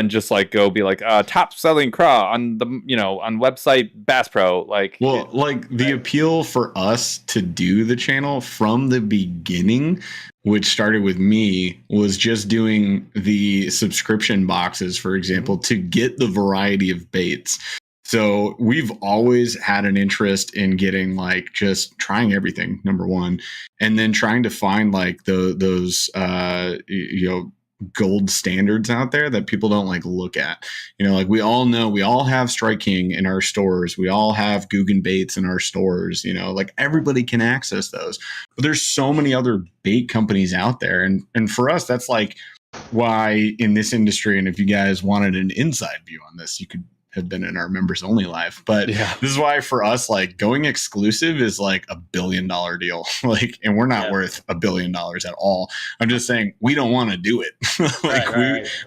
just like go be like top selling craw on the on website Bass Pro. Like, well, like the appeal for us to do the channel from the beginning, which started with me, was just doing the subscription boxes, for example, to get the variety of baits. So we've always had an interest in getting like just trying everything, number one, and then trying to find like those gold standards out there that people don't like look at. Like we all know, we all have Strike King in our stores. We all have Guggen baits in our stores, like everybody can access those. But there's so many other bait companies out there. And for us, that's like why in this industry, and if you guys wanted an inside view on this, you could have been in our members only live. But this is why for us, like going exclusive is like $1 billion deal. Like, and we're not worth $1 billion at all. I'm just saying we don't want to do it.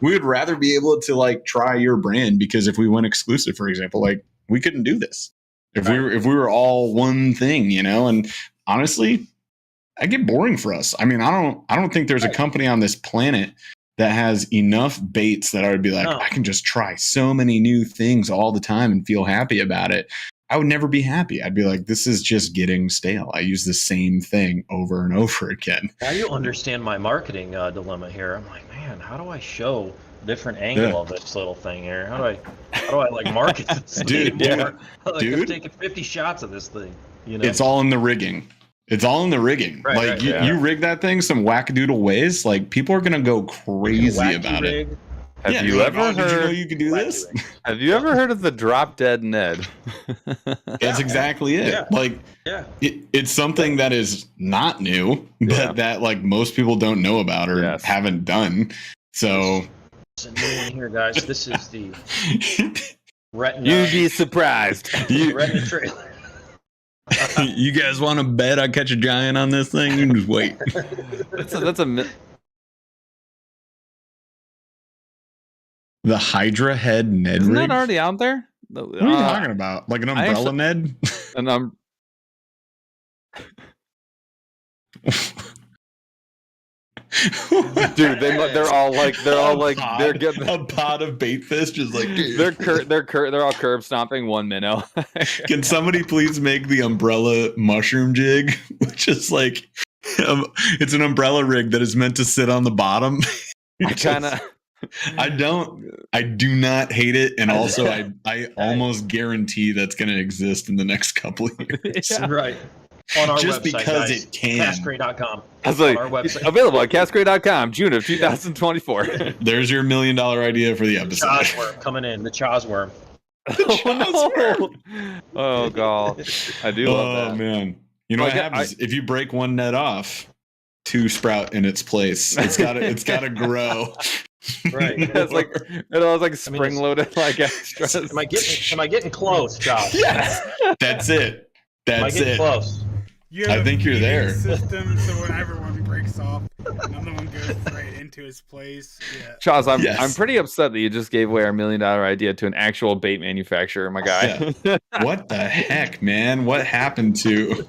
We would rather be able to like try your brand, because if we went exclusive, for example, like we couldn't do this if we were all one thing, and honestly, I get boring for us. I mean, I don't think there's a company on this planet that has enough baits that I would be like, I can just try so many new things all the time and feel happy about it. I would never be happy. I'd be like, this is just getting stale. I use the same thing over and over again. Now you understand my marketing dilemma here. I'm like, man, how do I show a different angle of this little thing here? How do I like market this thing more? I'm taking 50 shots of this thing. It's all in the rigging. It's all in the rigging. You rig that thing some wackadoodle ways, like people are gonna go crazy about it. Have you ever heard? Did you know you could do this? Have you ever heard of the Drop Dead Ned? That's exactly it. It's something that is not new, but that like most people don't know about or haven't done. So, it's a new one here, guys. This is the retina. You'd be surprised. Retina trailer. You guys want to bet I catch a giant on this thing? You just wait. That's a the Hydra head Ned Isn't rig? that already out there? What are you talking about? Like an umbrella Ned? Dude, they're all like they're getting a pod of bait fish, just like dude. they're all curb stomping one minnow. Can somebody please make the umbrella mushroom jig, which is like it's an umbrella rig that is meant to sit on the bottom. I do not hate it, and also I almost guarantee that's going to exist in the next couple of years. Yeah. Right. On our just website, because guys. it can. Castcray.com. I was like, on our website. Available at Castcray.com, June of 2024. There's your $1 million idea for the episode. Chaz worm coming in. The Chaz worm. Oh god, I do love that. Oh man, you know what happens if you break one net off? Two sprout in its place. It's gotta grow. Right. It's like it was like spring loaded like extras. Am I getting close, Josh? Yes. That's it. Am I getting close? I think you're there. System, so whenever one breaks off, another one goes right into its place. Yeah. Charles, I'm pretty upset that you just gave away our $1 million idea to an actual bait manufacturer, my guy. Yeah. What the heck, man? What happened to?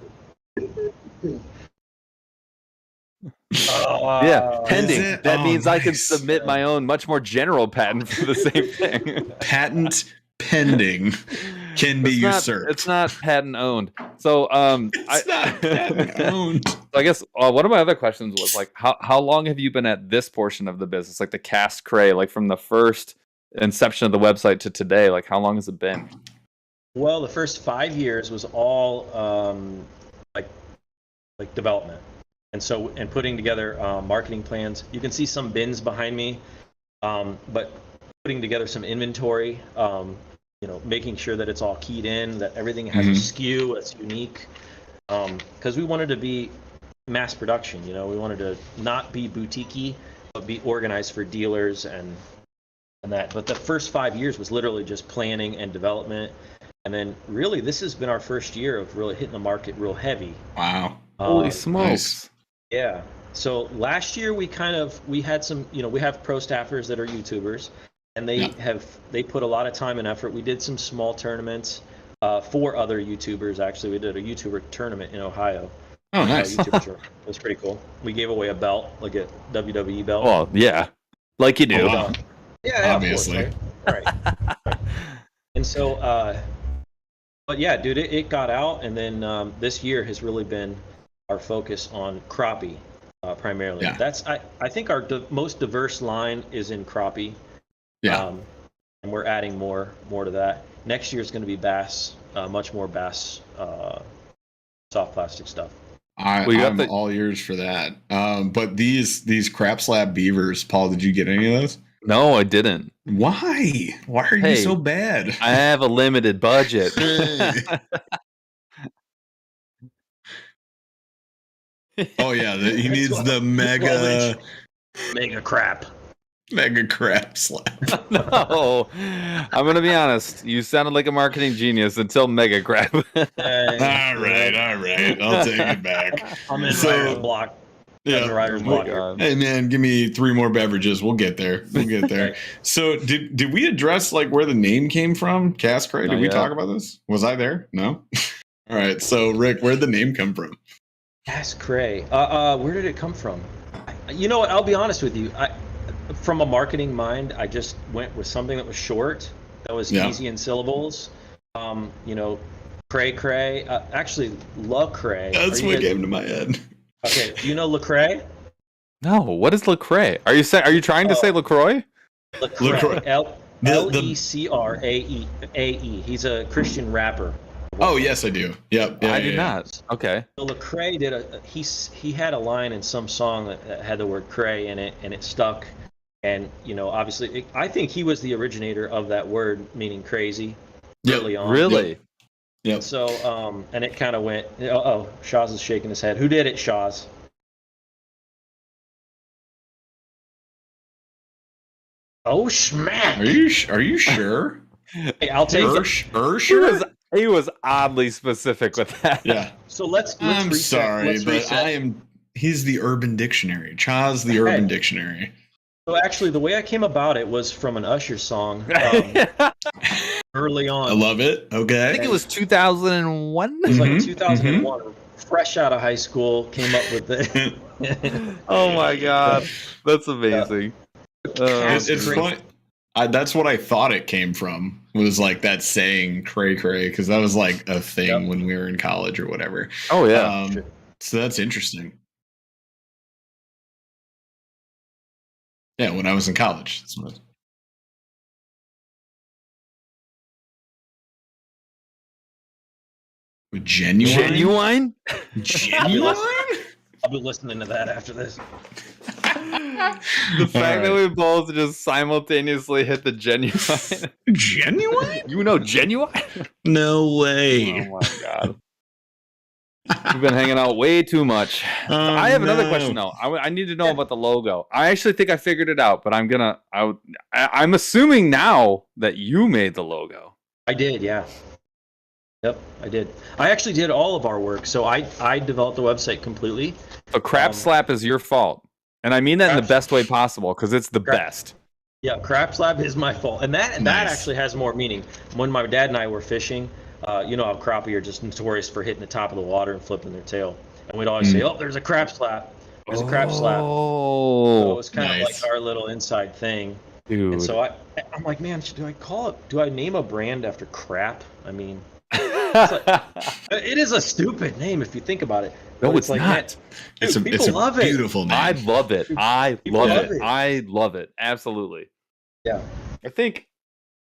Yeah, pending. That means I can submit my own much more general patent for the same thing. Patent pending can be usurped. It's not patent owned. So it's not patent owned. I guess one of my other questions was like, how long have you been at this portion of the business, like the Cast Cray, like from the first inception of the website to today? Like, how long has it been? Well, the first 5 years was all like development. And putting together marketing plans. You can see some bins behind me, but putting together some inventory, making sure that it's all keyed in, that everything has a SKU that's unique, because we wanted to be mass production. We wanted to not be boutique-y, but be organized for dealers and that. But the first 5 years was literally just planning and development, and then really this has been our first year of really hitting the market real heavy. Wow! Holy smokes! Nice. Yeah. So last year we had some, we have pro staffers that are YouTubers, and they put a lot of time and effort. We did some small tournaments for other YouTubers. Actually, we did a YouTuber tournament in Ohio. Oh, nice. It was pretty cool. We gave away a belt, like a WWE belt. Well, yeah, like you do. Oh, wow. Yeah, obviously. Of course, right. And so, but yeah, dude, it got out, and then this year has really been our focus on crappie primarily. Yeah. That's I think our most diverse line is in crappie. Yeah. And we're adding more to that. Next year is going to be bass, much more bass, soft plastic stuff. I'm all ears for that. But these crap slab beavers, Paul, did you get any of those? No, I didn't. Why? Why are you so bad? I have a limited budget. Oh yeah, he needs the mega crap slab. No, I'm gonna be honest. You sounded like a marketing genius until mega crap. All right. I'll take it back. I'm in writer's block. Yeah, writer's block. Hey man, give me 3 more beverages. We'll get there. So did we address like where the name came from? Cast Cray? Did we talk about this? Was I there? No. All right. So Rick, where'd the name come from? Cast Cray. Where did it come from? You know what? I'll be honest with you. From a marketing mind, I just went with something that was short, that was easy in syllables. Cray. Actually, Le Cray. That's what came to my head. Okay, do you know Le Cray? No, what is Le Cray? Are you trying to say LaCroix? LaCroix. Lecrae. He's a Christian rapper. Oh yes, I do. Yep. I do not. Okay. So Cray did he had a line in some song that had the word Cray in it, and it stuck. And obviously, I think he was the originator of that word, meaning crazy. Early on. Really? Yep. So and it kind of went. Oh, Shaz is shaking his head. Who did it, Shaz? Oh, smack! Are you sure? Hey, I'll take it. Sure. He was oddly specific with that. Yeah. So let's I'm reset. sorry, but he's the Urban Dictionary. Chaz the Urban Dictionary. So actually, the way I came about it was from an Usher song early on. I love it. Okay. I think it was 2001. It was like 2001. fresh out of high school, came up with it. Oh my god, that's amazing. It's funny. That's what I thought it came from, was like that saying "cray cray," because that was like a thing when we were in college or whatever. Oh yeah. So that's interesting. Yeah, when I was in college. That's what Genuine? Genuine? I'll be listening to that after this. The fact that we both just simultaneously hit the genuine. Genuine? You know genuine? No way. Oh my god. We've been hanging out way too much. I have another question though. I need to know about the logo. I actually think I figured it out, but I'm assuming now that you made the logo. I did, yeah. Yep, I did. I actually did all of our work, so I developed the website completely. A crap slap is your fault. And I mean that in the best way possible, because it's the best. Yeah, crap slap is my fault. And that actually has more meaning. When my dad and I were fishing, you know how crappie are just notorious for hitting the top of the water and flipping their tail. And we'd always say, oh, there's a crap slap. There's a crap slap. So it was kind of like our little inside thing. Dude. And so I'm like, man, do I name a brand after crap? I mean, it is a stupid name if you think about it. No, it's like, not. It's a beautiful name. I love it. I love it. Absolutely. Yeah. I think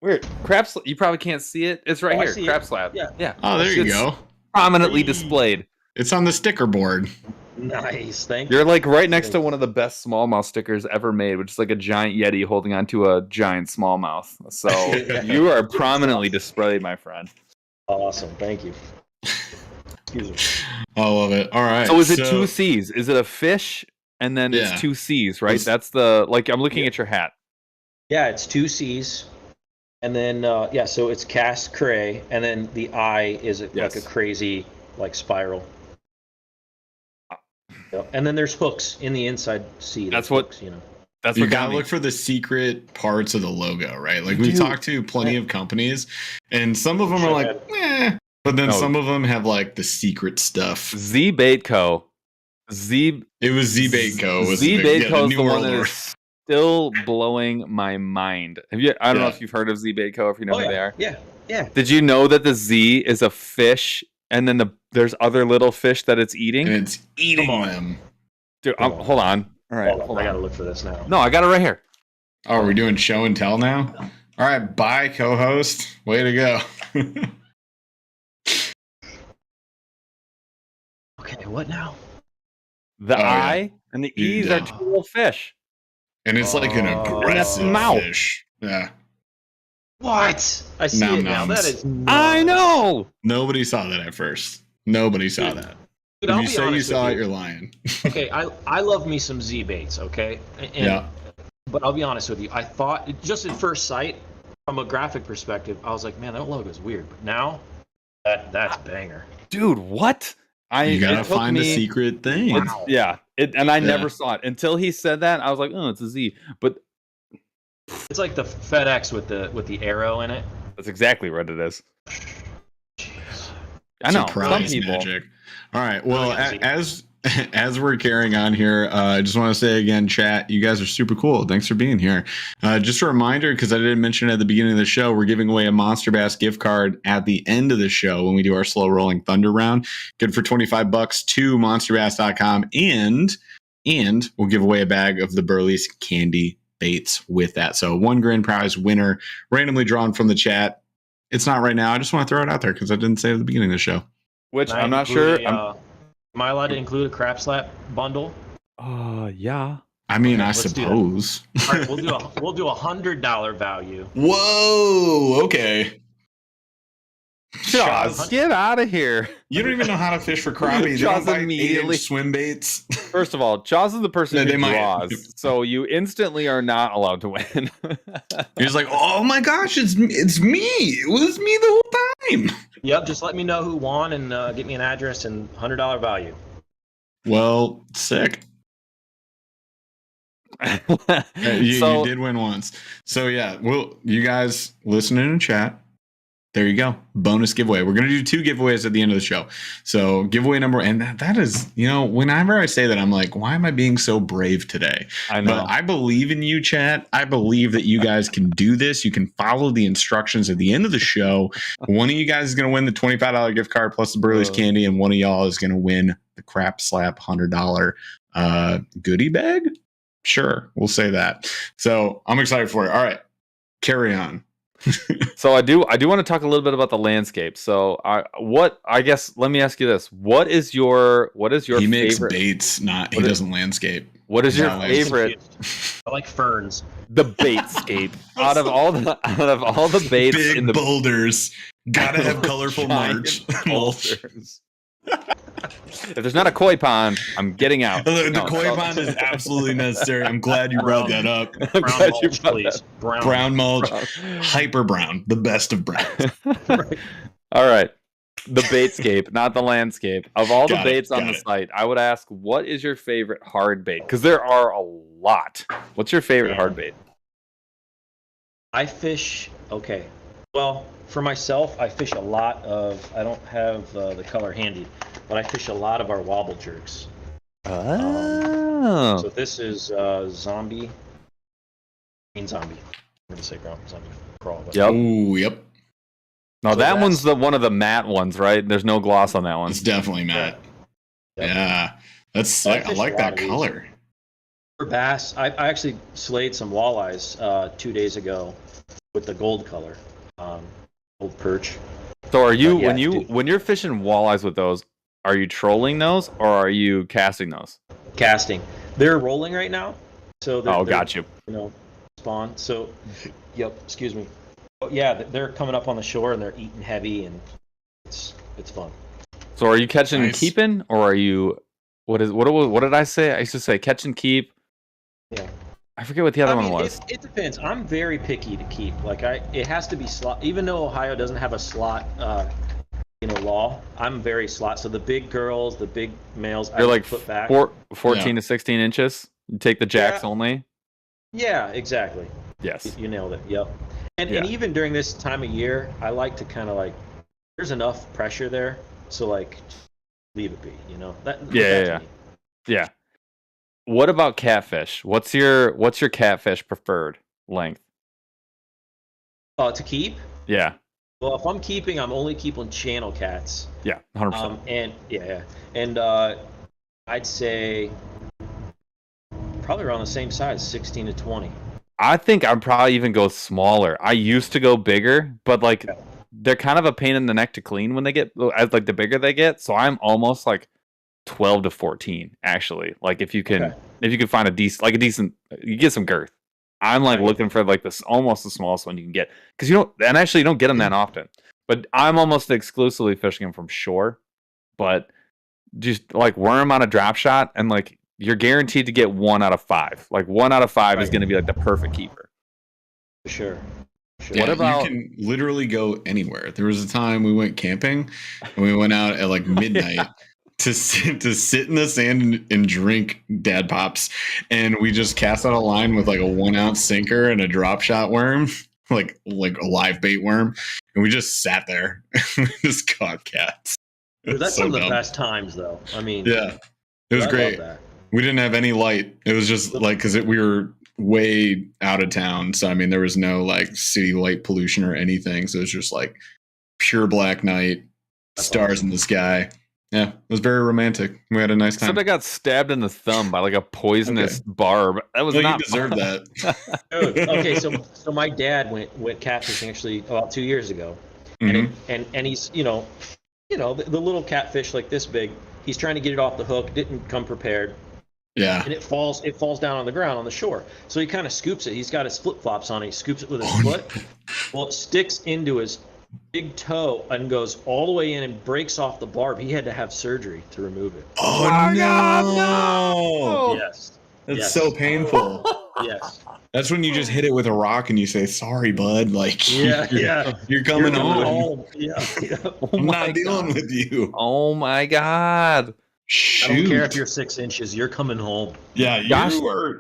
weird. Crap slap. You probably can't see it. It's right here. Crap slap. Yeah. Oh, there you go. Prominently displayed. It's on the sticker board. Nice. Thank you. You're like right next to one of the best smallmouth stickers ever made, which is like a giant Yeti holding onto a giant smallmouth. So you are prominently displayed, my friend. Awesome. Thank you. Excuse me. I love it. All right. So is it two C's? Is it a fish and then it's two C's, right? That's the, like, I'm looking at your hat. Yeah, it's two C's. And then, so it's cast Cray, and then the I is like a crazy, like, spiral. Yep. And then there's hooks in the inside C. That's what, hooks, you know. That's you gotta look for the secret parts of the logo, right? Like we talked to plenty of companies, and some of them are like, but then some of them have like the secret stuff. Z Bait Co. It was Z Bait Co. Z Bait Co. is the one that is still blowing my mind. I don't know if you've heard of Z Bait Co. If you know who they are. Yeah. Did you know that the Z is a fish, and then there's other little fish that it's eating? And it's eating them. Dude, hold on. All right, I gotta look for this now. No, I got it right here. Oh, are we doing show and tell now? All right, bye, co-host. Way to go. Okay, what now? The I and the E's are two little fish. And it's like an aggressive fish. Yeah. What? I see it now. That is I know! Nobody saw that at first. Nobody saw that. Dude, if you say you saw it, you're lying. Okay, I love me some Z baits, okay? But I'll be honest with you. I thought, just at first sight, from a graphic perspective, I was like, man, that logo is weird. But now, that's banger. Dude, what? You gotta find the secret thing. And I never saw it. Until he said that, I was like, oh, it's a Z. But it's like the FedEx with the arrow in it. That's exactly what it is. Jeez. I know. Surprise magic. All right. Well, as we're carrying on here, I just want to say again, chat, you guys are super cool. Thanks for being here. Just a reminder, because I didn't mention it at the beginning of the show, we're giving away a Monster Bass gift card at the end of the show when we do our slow rolling thunder round. Good for $25 to monsterbass.com, and we'll give away a bag of the Burly's candy baits with that. So one grand prize winner randomly drawn from the chat. It's not right now. I just want to throw it out there because I didn't say it at the beginning of the show. Which I'm not sure. Am I allowed to include a crap slap bundle? Yeah. I mean, I suppose. All right, we'll do $100 value. Whoa. Okay. Jaws, get out of here. You don't even know how to fish for crappie. Jaws they don't immediately swim baits. First of all, Jaws is the person who draws, so you instantly are not allowed to win. He's like, oh my gosh, it's me. It was me the whole time. Yep, just let me know who won and get me an address and $100 value. Well, sick. You did win once. So yeah, well, you guys listening in chat, There you go. Bonus giveaway. We're going to do 2 giveaways at the end of the show. So giveaway number, and that is, whenever I say that, I'm like, why am I being so brave today? I know. But I believe in you, chat. I believe that you guys can do this. You can follow the instructions at the end of the show. One of you guys is going to win the $25 gift card plus the Burly's candy, and one of y'all is going to win the Crap Slap $100 goodie bag. Sure, we'll say that. So I'm excited for it. All right, carry on. So I do want to talk a little bit about the landscape. So I guess let me ask you this: What is your he makes favorite baits? He doesn't landscape. What is your favorite? I like ferns. The baitscape. out of all the baits Big in the boulders, gotta have colorful giant mulch. boulders. If there's not a koi pond, I'm getting out. The koi pond is absolutely necessary. I'm glad you brought that up. I'm Brown glad you mulch, brought please. that. Brown mulch, hyper brown, the best of browns. All right. The baitscape, not the landscape. Of all the Got it, baits on got the it. site, I would ask, what is your favorite hard bait? Because there are a lot. What's your favorite hard bait? I fish. Okay. Well, for myself, I fish a lot of. I don't have the color handy, but I fish a lot of our wobble jerks. Oh. So this is zombie. Green zombie. I'm gonna say ground zombie crawl. But Yep. Oh, yep. No, So that that's- one's one of the matte ones, right? There's no gloss on that one. It's definitely Matt. Yep. Yeah, that's I I fish like a lot that of these. color. For bass, I actually slayed some walleyes 2 days ago with the gold color, gold perch. So are you But yeah, when you're fishing walleyes with those, are you trolling those or are you casting those? Casting. They're rolling right now, so they're, Got you. Spawn. So, yep. Excuse me. But yeah, they're coming up on the shore and they're eating heavy and it's fun. So are you catching and Nice. keeping, or are you what did I say? I used to say catch and keep. Yeah. I forget what the other I one mean, was. it depends. I'm very picky to keep. Like it has to be slot. Even though Ohio doesn't have a slot, law, I'm very slot. So the big girls, the big males, You're I like put back. 14 to 16 inches. You take the jacks Yeah. only. Yeah, exactly. Yes. You nailed it. Yep. And Yeah. even during this time of year, I like to kind of like, there's enough pressure there, so like, leave it be. That's Yeah. me. Yeah. What about catfish? What's your catfish preferred length? To keep. Yeah. Well, if I'm keeping, I'm only keeping channel cats. Yeah. 100%. And I'd say probably around the same size, 16 to 20. I think I'd probably even go smaller. I used to go bigger, but like they're kind of a pain in the neck to clean when they get as like the bigger they get. So I'm almost like 12 to 14 actually. Like if you can find a decent you get some girth. I'm like looking for like this almost the smallest one you can get because you don't get them that often. But I'm almost exclusively fishing them from shore. But just like worm on a drop shot and like you're guaranteed to get 1 out of 5. Like 1 out of 5 is going to be like the perfect keeper. For sure. Yeah, What about- you can literally go anywhere. There was a time we went camping and we went out at like midnight to sit in the sand and drink Dad Pops, and we just cast out a line with like a 1 ounce sinker and a drop shot worm, like a live bait worm, and we just sat there and just caught cats. Dude, that's So some of the dumb. best times, though. I mean, Yeah, it was I love great. that. We didn't have any light. It was just like because we were way out of town, so I mean there was no like city light pollution or anything. So it was just like pure black night, That's stars awesome. in the sky. Yeah, it was very romantic. We had a nice time. Except I got stabbed in the thumb by like a poisonous barb. That was Well, you not deserve that. Dude, okay, so my dad went catfishing actually about 2 years ago, Mhm. and he's the little catfish like this big. He's trying to get it off the hook, didn't come prepared, Yeah. and it falls down on the ground on the shore. So he kind of scoops it. He's got his flip flops on. He scoops it with his foot. Well, it sticks into his big toe and goes all the way in and breaks off the barb. He had to have surgery to remove it. Oh, my no! God, no! Yes. That's Yes. so painful. Yes. That's when you just hit it with a rock and you say, "Sorry, bud." Like, Yeah. you're, Yeah. you're coming You're home. Yeah. Yeah. Oh I'm my not dealing God. with you. Oh my God. Shoot. I don't care if you're 6 inches. You're coming home. Yeah, Gosh.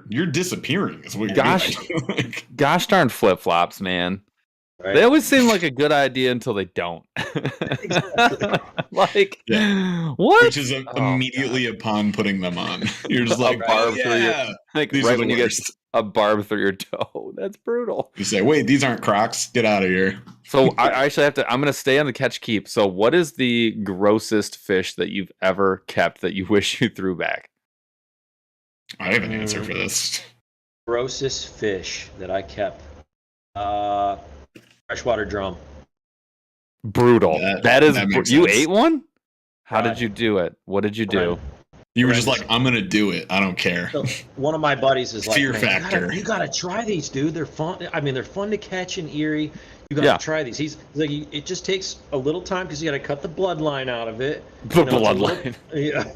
you're disappearing. Is what you're Gosh. doing. Like, Gosh darn flip flops, man. Right? They always seem like a good idea until they don't. Like, what? Which is immediately upon putting them on. You're just like, barb oh, through your, yeah. like These right are the when you get worst. a barb through your toe. That's brutal. You say, wait, these aren't Crocs. Get out of here. So I actually have to. I'm gonna stay on the catch keep. So, what is the grossest fish that you've ever kept that you wish you threw back? I have an answer for this. Grossest fish that I kept. Freshwater drum. Brutal. That makes you sense. ate one? How Right. did you do it? What did you do? You were just like, I'm gonna do it. I don't care. So one of my buddies is like, Fear "Man, factor. You gotta try these, dude. They're fun. I mean, they're fun to catch in Erie. You gotta try these." He's like, it just takes a little time because you gotta cut the bloodline out of it. The it's a bloodline. Yeah.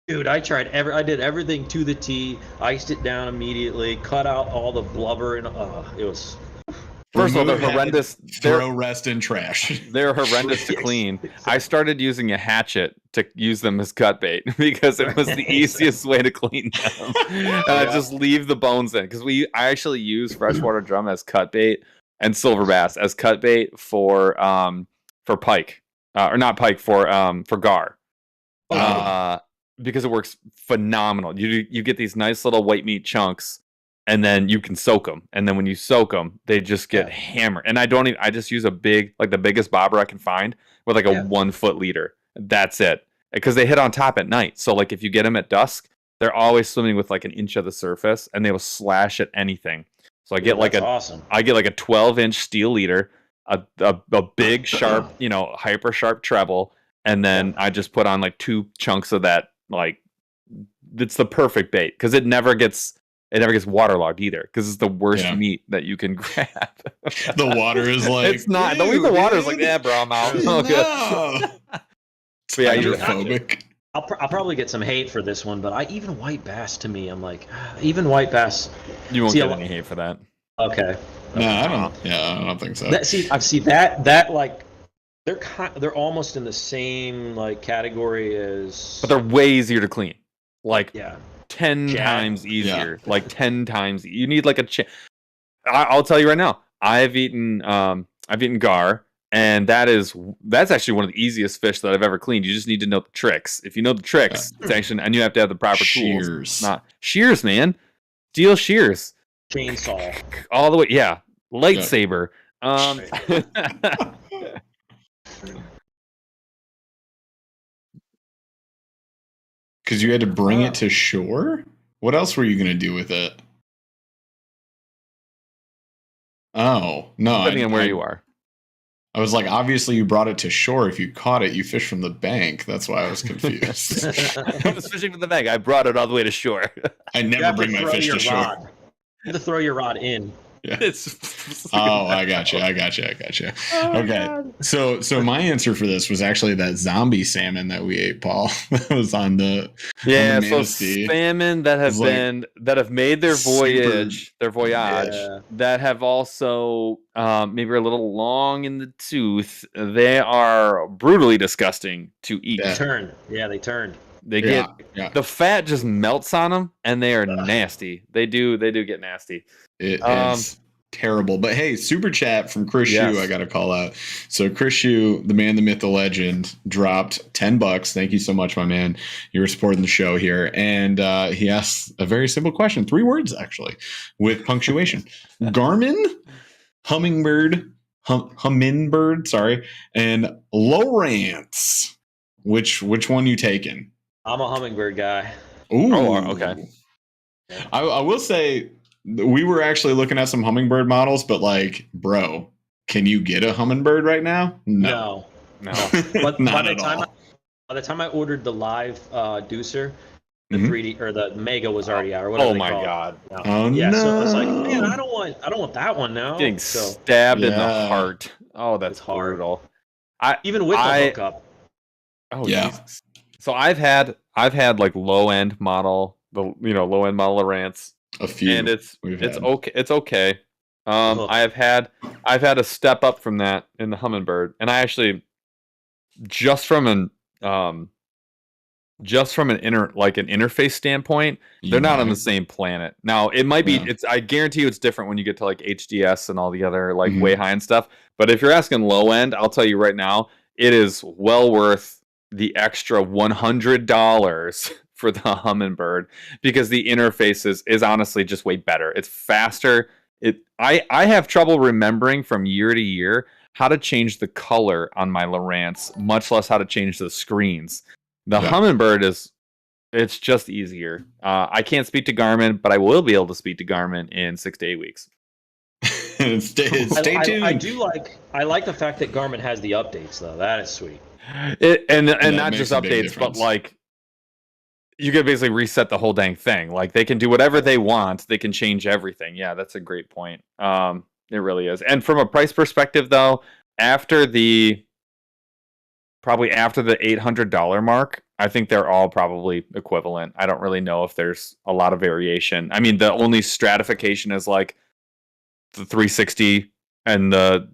Dude, I did everything to the T. Iced it down immediately. Cut out all the blubber and it was. First of all, they're Remove horrendous. Throw rest in trash. They're horrendous to clean. I started using a hatchet to use them as cut bait because it was the easiest way to clean them. And I just leave the bones in because I actually use freshwater drum as cut bait and silver bass as cut bait for pike or not pike for gar. Because it works phenomenal. You get these nice little white meat chunks. And then you can soak them. And then when you soak them, they just get hammered. And I just use a big, like the biggest bobber I can find with like a 1 foot leader. That's it. Because they hit on top at night. So like if you get them at dusk, they're always swimming with like an inch of the surface and they will slash at anything. So I get awesome. I get like a 12-inch steel leader, a big sharp, hyper sharp treble. And then I just put on like 2 chunks of that. Like it's the perfect bait because it never gets waterlogged either because it's the worst meat that you can grab. The water is like it's not. The water is like, yeah, bro, I'm out. No. So yeah, hydrophobic. I'll probably get some hate for this one, but even white bass to me, I'm like, even white bass. You won't get any hate for that. Okay. No, I don't. Yeah, I don't think so. I've seen that like they're almost in the same like category as. But they're way easier to clean. Like 10 Jack. times easier. Like 10 times. You need like I'll tell you right now. I've eaten gar, and that's actually one of the easiest fish that I've ever cleaned. You just need to know the tricks. If you know the tricks, it's actually, and you have to have the proper tools. Not shears, man. Steel shears. Chainsaw. All the way, yeah. Lightsaber. Because you had to bring it to shore? What else were you going to do with it? Oh, no. Depending on where you are. I was like, obviously you brought it to shore. If you caught it, you fished from the bank. That's why I was confused. I was fishing from the bank. I brought it all the way to shore. I never bring my fish to shore. You have to throw your rod in. Yeah. I got you. Oh, okay. God. So my answer for this was actually that zombie salmon that we ate, Paul. That was on the salmon that have made their voyage, that have also maybe a little long in the tooth. They are brutally disgusting to eat. They turned. They get the fat just melts on them, and they are nasty. They do get nasty. It is terrible. But hey, super chat from Chris Shue, I got to call out. So Chris Shue, the man, the myth, the legend, dropped $10. Thank you so much, my man. You were supporting the show here. And he asked a very simple question. 3 words, actually, with punctuation. Garmin, hummingbird, and Lowrance. Which one you taking? I'm a hummingbird guy. Ooh. Oh, okay. I will say, we were actually looking at some hummingbird models, but like, bro, can you get a hummingbird right now? No. But Not by at all. By the time I ordered the live deucer, the 3D or the Mega was already out. Or whatever they call God! It. Oh yeah, no! So I was like, man, I don't want that one now. Getting stabbed in the heart. Oh, that's brutal. Even with the hookup. Oh yeah. Jesus. So I've had like low end model Lowrance. A few, and it's okay. It's okay. I've had a step up from that in the hummingbird, and I actually just from just from an interface standpoint, they're not on the same planet. Now, it might be I guarantee you it's different when you get to like HDS and all the other like way high end stuff. But if you're asking low end, I'll tell you right now, it is well worth the extra $100 for the Humminbird, because the interface is honestly just way better. It's faster. I have trouble remembering from year to year how to change the color on my Lowrance, much less how to change the screens. The Humminbird it's just easier. I can't speak to Garmin, but I will be able to speak to Garmin in 6 to 8 weeks. Stay tuned. I like the fact that Garmin has the updates though. That is sweet. And not just updates, but like you can basically reset the whole dang thing. Like they can do whatever they want. They can change everything. Yeah, that's a great point. It really is. And from a price perspective, though, probably after the $800 mark, I think they're all probably equivalent. I don't really know if there's a lot of variation. I mean, the only stratification is like the 360 and the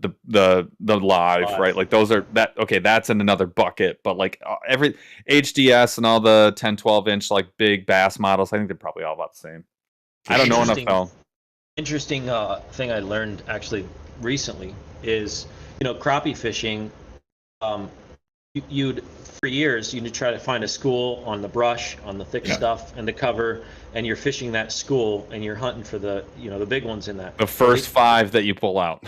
live, right? Like those are that's in another bucket. But like every HDS and all the 10, 12 inch like big bass models, I think they're probably all about the same. I don't know enough though. Interesting thing I learned actually recently is, crappie fishing. You'd for years you'd try to find a school on the brush, on the thick stuff and the cover, and you're fishing that school and you're hunting for the the big ones in that. The first 5 that you pull out.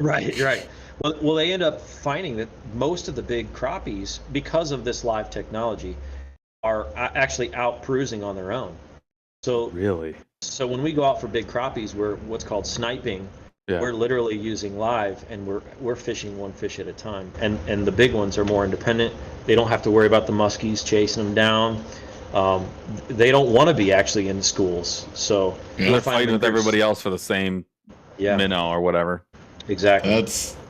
Right. Well, they end up finding that most of the big crappies, because of this live technology, are actually out cruising on their own. So really. So when we go out for big crappies, we're what's called sniping. Yeah. We're literally using live, and we're fishing one fish at a time. And the big ones are more independent. They don't have to worry about the muskies chasing them down. They don't want to be actually in schools, so they're fighting with everybody else for the same minnow or whatever. Exactly.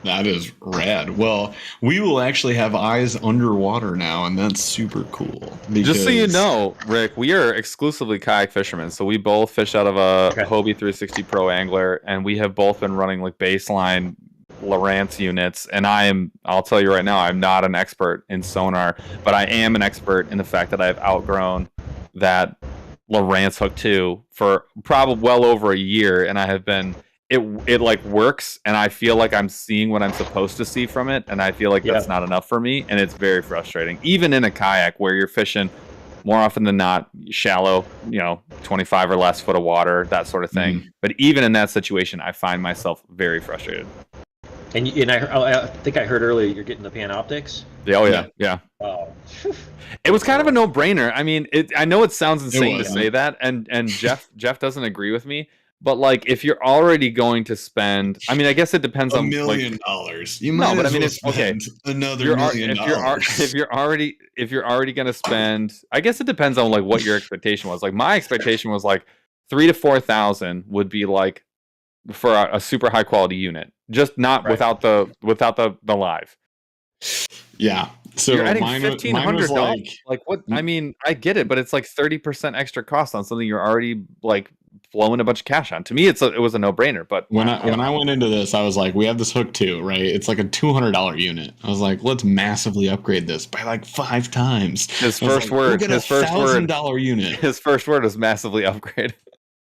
That is rad. Well, we will actually have eyes underwater now, and that's super cool. Just so you know, Rick, we are exclusively kayak fishermen. So we both fish out of a Hobie 360 Pro angler, and we have both been running like baseline Lowrance units. And I'll tell you right now, I'm not an expert in sonar, but I am an expert in the fact that I've outgrown that Lowrance Hook 2 for probably well over a year, and I have been. It like works, and I feel like I'm seeing what I'm supposed to see from it, and I feel like that's not enough for me, and it's very frustrating. Even in a kayak where you're fishing more often than not shallow, 25 or less foot of water, that sort of thing. But even in that situation, I find myself very frustrated. And I think I heard earlier you're getting the Panoptics. Yeah. Oh. It was kind of a no-brainer. I mean, I know it sounds insane to say that, and Jeff doesn't agree with me. But like, if you're already going to spend, I mean, I guess it depends on $1 million. You might spend another $1 million. If you're already going to spend, I guess it depends on like what your expectation was. Like my expectation was like $3,000 to $4,000 would be like for a super high quality unit, just not without the live. Yeah. So you're adding $1,500. Like what? I mean, I get it, but it's like 30% extra cost on something you're already like blowing a bunch of cash on. To me, it was a no-brainer. But when I went into this, I was like, we have this Hook 2, right? It's like a $200 unit. I was like, let's massively upgrade this by like 5 times. His first word. His first $1,000 unit. His first word was massively upgrade.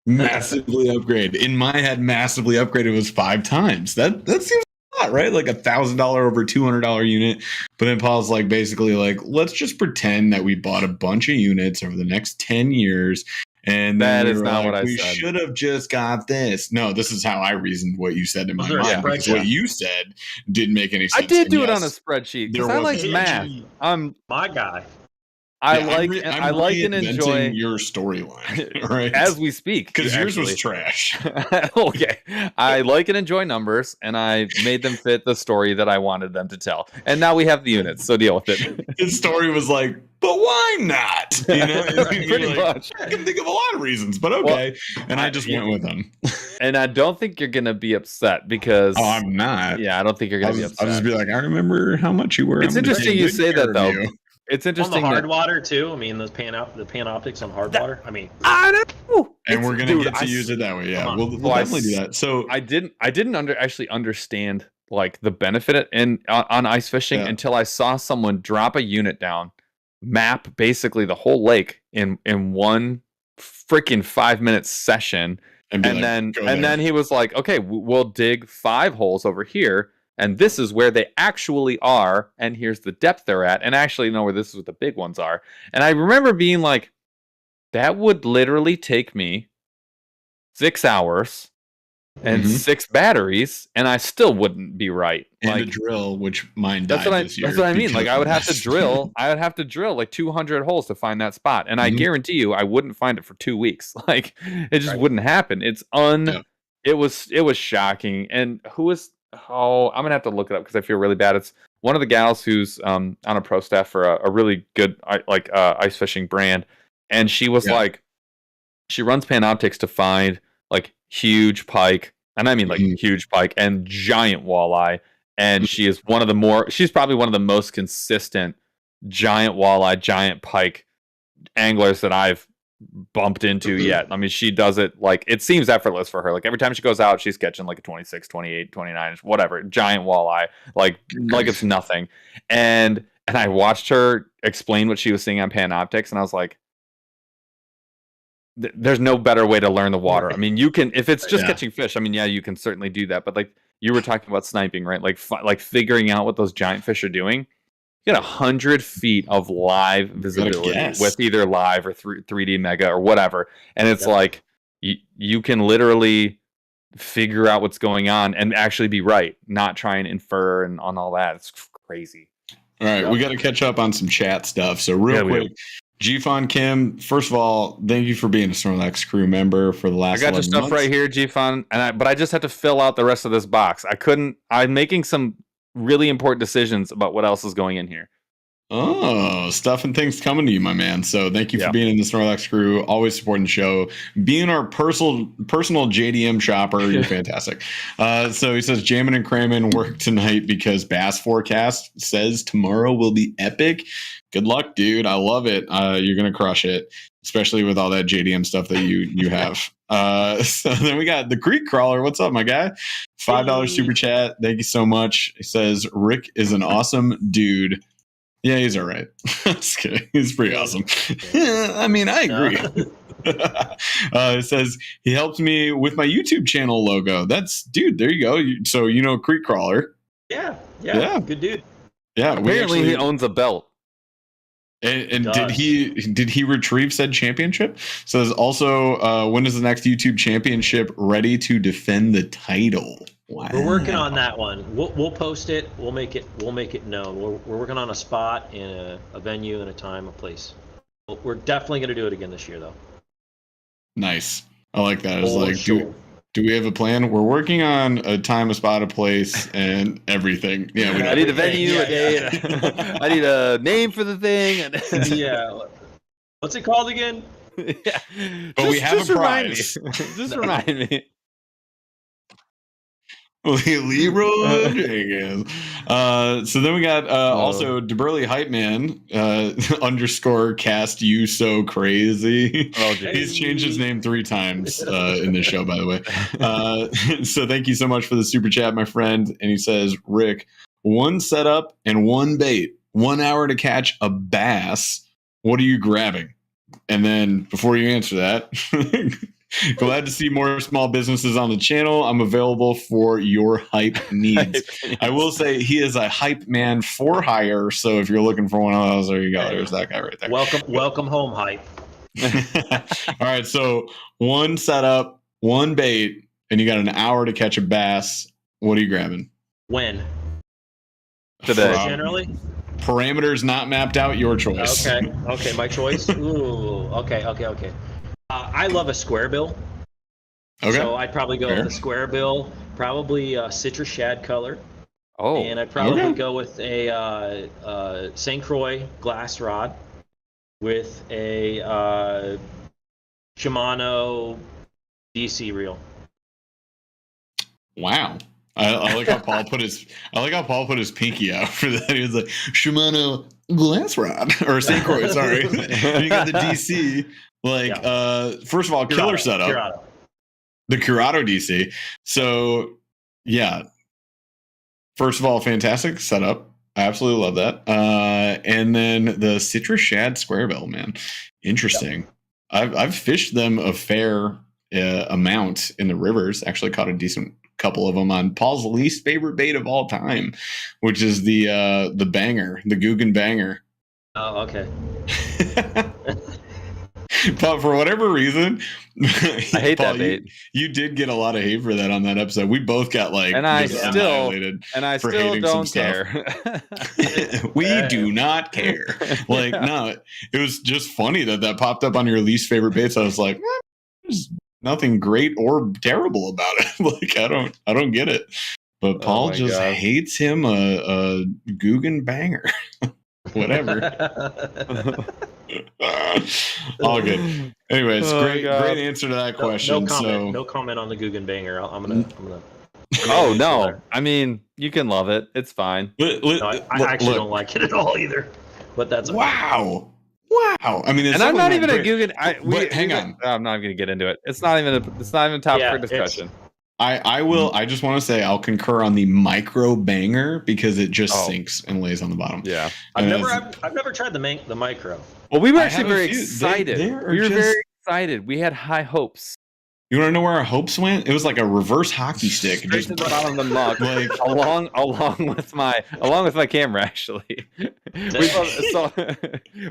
Massively upgrade. In my head, massively upgraded was 5 times. That seems a lot, right? Like $1,000 over $200 unit. But then Paul's like, basically like, let's just pretend that we bought a bunch of units over the next 10 years. And that is not what I said. We should have just got this. No, this is how I reasoned what you said in my mind. Because what you said didn't make any sense. I did do it on a spreadsheet because I like math. I'm my guy. I like and enjoy your storyline, right? As we speak, because yours was trash. Okay, I like and enjoy numbers, and I made them fit the story that I wanted them to tell. And now we have the units, so deal with it. His story was like, but why not? Pretty much. I can think of a lot of reasons, but okay. Well, and I just went with them. And I don't think you're gonna be upset because I'm not. Yeah, I don't think you're gonna be upset. I'll just be like, I remember how much you were. It's interesting you say that though. It's interesting. On the hard water too. I mean, the Panoptics on hard water. I mean, I know. And we're gonna get to use it that way. Yeah, we'll definitely do that. So I didn't actually understand like the benefit on ice fishing until I saw someone drop a unit down map basically the whole lake in one freaking 5-minute session. And then he was like, okay, we'll dig 5 holes over here, and this is where they actually are, and here's the depth they're at, and actually know where this is what the big ones are. And I remember being like, that would literally take me 6 hours and 6 batteries, and I still wouldn't be right. And a drill, which mine died this year. That's what I mean. Like I would have to drill like 200 holes to find that spot, and I guarantee you, I wouldn't find it for 2 weeks. Like it just wouldn't happen. It was shocking. And who is? Oh, I'm gonna have to look it up because I feel really bad. It's one of the gals who's on a pro staff for a really good ice fishing brand, and she was like, she runs Panoptics to find like huge pike, and I mean like huge pike and giant walleye. And she's probably one of the most consistent giant walleye, giant pike anglers that I've bumped into yet. I mean, she does it like, it seems effortless for her. Like every time she goes out, she's catching like a 26, 28, 29, whatever, giant walleye, like it's nothing. And I watched her explain what she was seeing on Panoptics, and I was like, there's no better way to learn the water. I mean, you can, if it's just catching fish, I mean, yeah, you can certainly do that. But like you were talking about sniping, right? Like figuring out what those giant fish are doing. You get 100 feet of live visibility with either live or 3D mega or whatever. And it's like, you can literally figure out what's going on and actually be right, not try and infer and on all that. It's crazy. All right, we got to catch up on some chat stuff. So real quick, Gfon Kim, first of all, thank you for being a Snorlax crew member for the last 11 months. I got your stuff right here, Gfon, but I just have to fill out the rest of this box. I'm making some really important decisions about what else is going in here. Oh, stuff and things coming to you, my man. So thank you for being in the Snorlax crew, always supporting the show, being our personal JDM shopper. You're fantastic. So he says, Jamin and Cramin work tonight because Bass Forecast says tomorrow will be epic. Good luck, dude. I love it. You're going to crush it, especially with all that JDM stuff that you have. So then we got the Creek Crawler. What's up, my guy? $5 super chat. Thank you so much. He says, Rick is an awesome dude. Yeah, he's all right. Just kidding. He's pretty awesome. I mean, I agree. It says, he helped me with my YouTube channel logo. Dude, there you go. So, Creek Crawler. Yeah. Good dude. Yeah. Apparently he owns a belt. And did he retrieve said championship? Says also, when is the next YouTube championship ready to defend the title? Wow. We're working on that one. We'll post it. We'll make it known. We're working on a spot in a venue and a time, a place. We're definitely going to do it again this year, though. Nice. I like that. It's do we have a plan? We're working on a time, a spot, a place, and everything. Yeah, I need a venue, a day. I need a name for the thing. Yeah. What's it called again? Yeah. But we have a prize. Just remind me. Leroy Jenkins. So then we got also Burly Hype Man _ cast you so crazy. He's changed his name 3 times in this show, by the way. So thank you so much for the super chat, my friend. And he says, Rick, 1 setup and 1 bait, 1 hour to catch a bass. What are you grabbing? And then before you answer that, glad to see more small businesses on the channel. I'm available for your hype needs. I will say he is a hype man for hire. So if you're looking for one of those, there you go. There's that guy right there. Welcome home, hype. All right. So 1 setup, 1 bait, and you got an hour to catch a bass. What are you grabbing? When? Today. Generally? Parameters not mapped out. Your choice. Okay. My choice. Ooh. Okay. I love a square bill. Okay. So I'd probably go with a square bill, probably citrus shad color. Oh. And I'd probably go with a St. Croix glass rod with a Shimano DC reel. Wow. I like how Paul put his pinky out for that. He was like, Shimano glass rod or St. Croix, sorry. You got the DC. First of all, killer setup. Curado. The Curado DC. So, yeah. First of all, fantastic setup. I absolutely love that. And then the citrus shad squarebill, man, interesting. I've fished them a fair amount in the rivers. Actually, caught a decent couple of them on Paul's least favorite bait of all time, which is the banger, the Guggen banger. Oh, okay. But for whatever reason, I hate Paul, that bait. You did get a lot of hate for that on that episode. We both got like, and I just still hating don't some care. We do not care. Like, no, it was just funny that popped up on your least favorite baits. I was like, there's nothing great or terrible about it. Like, I don't get it. But Paul just hates him a Guggen banger. Whatever. All good. Anyways, great answer to that question. No comment on the Guggen banger. I'm gonna. Oh no! I mean, you can love it. It's fine. I actually don't like it at all either. But that's okay. Wow. I mean, and I'm not even a Guggen. Hang on. I'm not going to get into it. It's not even a topic for discussion. I just want to say I'll concur on the micro banger because it just sinks and lays on the bottom. Yeah, I've never tried the micro. Well, we were actually very excited. We were very excited. We had high hopes. You want to know where our hopes went? It was like a reverse hockey stick. Straight to the bottom of the mug, like along with my camera. Actually,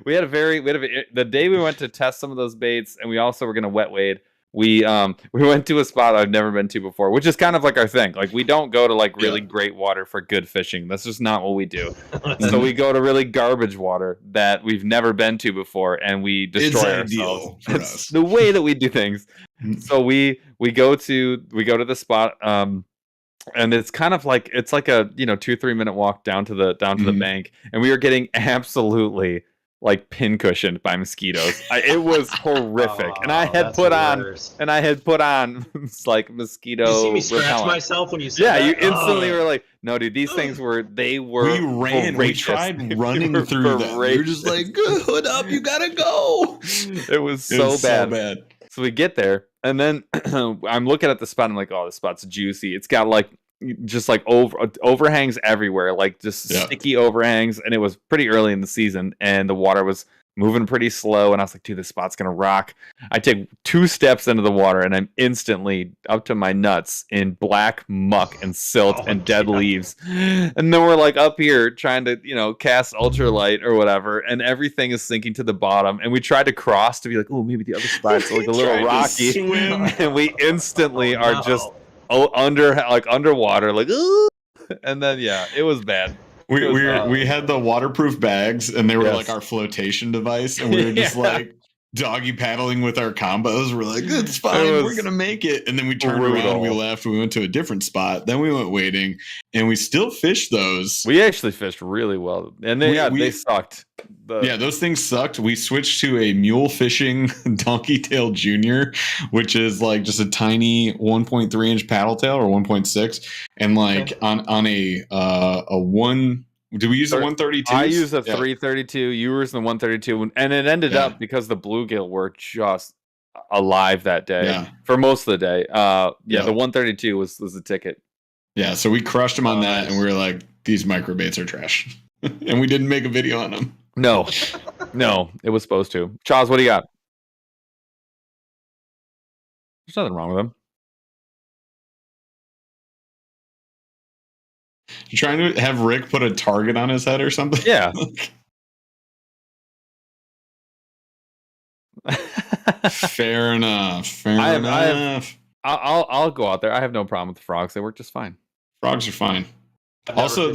we had the day we went to test some of those baits, and we also were going to wet wade. We went to a spot I've never been to before, which is kind of like our thing. Like, we don't go to like really great water for good fishing. That's just not what we do. So we go to really garbage water that we've never been to before, and we destroy ourselves. It's the way that we do things. So we go to the spot, and it's kind of like it's like a 2-3 minute walk down to the bank, and we were getting absolutely like pincushioned by mosquitoes. It was horrific. And I had put on like mosquito. Did you see me scratch myself when you said that? You instantly were like, no, dude, these things were we ran. We tried running through them. You're just like, hood up, you gotta go. It was so bad. So we get there, and then I'm looking at the spot. I'm like, oh, this spot's juicy. It's got like just like overhangs everywhere, like just sticky overhangs, and it was pretty early in the season, and the water was moving pretty slow, and I was like, dude, this spot's gonna rock. I take 2 steps into the water, and I'm instantly up to my nuts in black muck and silt and dead leaves, and then we're like up here trying to cast ultralight or whatever, and everything is sinking to the bottom, and we tried to cross to be like, oh, maybe the other spot's like a little rocky, and we instantly are just underwater, like, ooh! And then it was bad. We had the waterproof bags, and they were like our flotation device, and we were just like doggy paddling with our combos. We're like, it's fine, we're gonna make it. And then we turned around, we left, we went to a different spot, then we went wading, and we still fished those. We actually fished really well, and they sucked. Those things sucked. We switched to a mule fishing donkey tail junior, which is like just a tiny 1.3 inch paddle tail or 1.6, and like on a one. Do we use the 132? I used a 332. You were using the 132, and it ended up because the bluegill were just alive that day for most of the day. The 132 was the ticket. Yeah, so we crushed them on that, and we were like, these microbaits are trash, and we didn't make a video on them. No, it was supposed to. Charles, what do you got? There's nothing wrong with them. You trying to have Rick put a target on his head or something? Yeah. Fair enough. I'll go out there. I have no problem with the frogs. They work just fine. Frogs are fine. Also,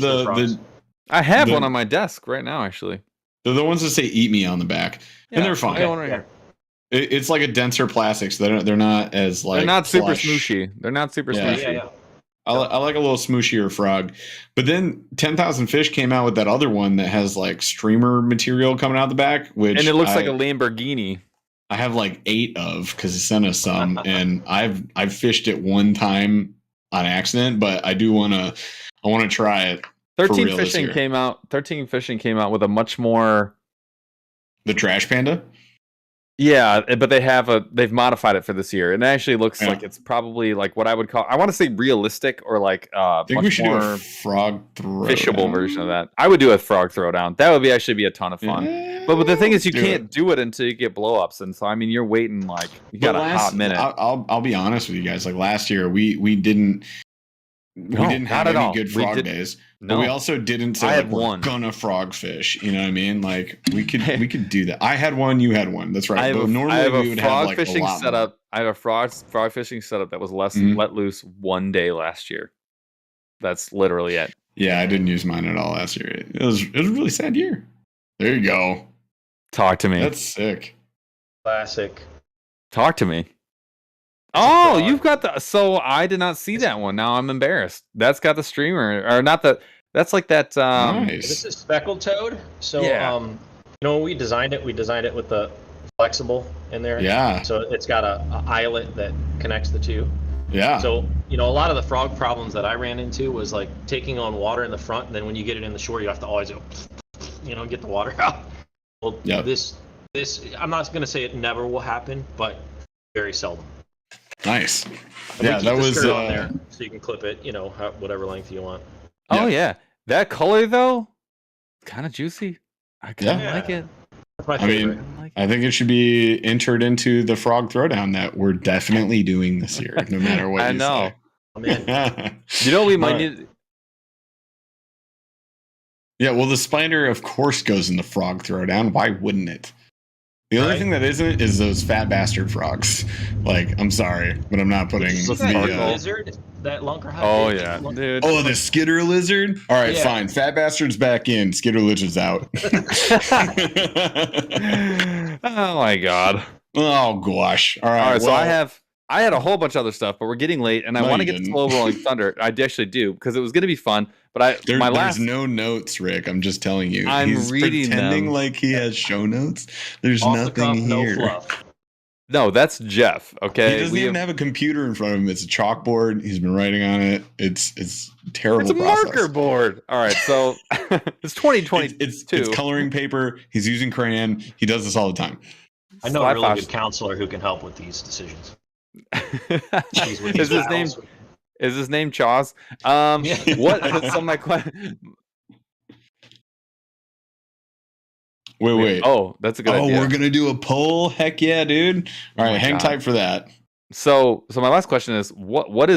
I have one on my desk right now, actually. They're the ones that say "eat me" on the back, and they're fine. It's like a denser plastic, so they're not as like. They're not super plush. Smooshy. They're not super smooshy. Yeah. I like a little smooshier frog. But then 10,000 Fish came out with that other one that has like streamer material coming out the back, and it looks like a Lamborghini. I have like 8 of because he sent us some, and I've fished it one time on accident, but I want to try it. 13 Fishing came out. 13 Fishing came out with a much more. The Trash Panda. Yeah, but they've modified it for this year, and it actually looks like it's probably like what I would call, I want to say realistic, or like I think we much should do more a frog throwdown. fishable version of that. I would do a frog throwdown. That would be a ton of fun. But the thing is, you can't do it until you get blowups, and so I mean, you're waiting like you got a hot minute. I'll be honest with you guys. Like last year, we didn't have any good frog days. No. But we also didn't say like, we're gonna frog fish. You know what I mean? Like we could do that. I had one, you had one. That's right. I have we would have like fishing a lot setup. More. I have a frog fishing setup that was let loose one day last year. That's literally it. Yeah, I didn't use mine at all last year. It was a really sad year. There you go. Talk to me. That's sick. Classic. Talk to me. Oh, you've got the. So I did not see that one. Now I'm embarrassed. That's got the streamer, or not the. That's like that. Nice. This is speckled toad. So when we designed it with the flexible in there. Yeah. So it's got a eyelet that connects the two. Yeah. So a lot of the frog problems that I ran into was like taking on water in the front, and then when you get it in the shore, you have to always go, get the water out. Well, this I'm not going to say it never will happen, but very seldom. Nice. Yeah, that was on there, so you can clip it, whatever length you want. Oh yeah, that color though, kind of juicy. I kind of like it. That's my favorite. I think it should be entered into the frog throwdown that we're definitely doing this year, no matter what. I know. Say. We might need. Yeah, well, the spider, of course, goes in the frog throwdown. Why wouldn't it? The only thing that isn't is those fat bastard frogs. Like, I'm sorry, but I'm not putting the lizard, that lunker. Oh yeah, dude. Oh, the skitter lizard. All right, fine. Fat bastard's back in. Skitter lizard's out. Oh my god. Oh gosh. All right. So I had a whole bunch of other stuff, but we're getting late, and I want to get to Slow Rolling Thunder. I actually do, because it was going to be fun. But there's no notes, Rick. I'm just telling you. He's reading pretending them like he has show notes. There's nothing here. No fluff. No, that's Jeff. Okay, he doesn't even have a computer in front of him. It's a chalkboard. He's been writing on it. It's terrible. It's a marker board. All right, so it's 2022. It's coloring paper. He's using crayon. He does this all the time. I know a really good counselor who can help with these decisions. Is his name Chaws? What? So my question. Wait. Oh, that's a good idea. Oh, we're gonna do a poll. Heck yeah, dude! All right, hang tight for that. So my last question is, what are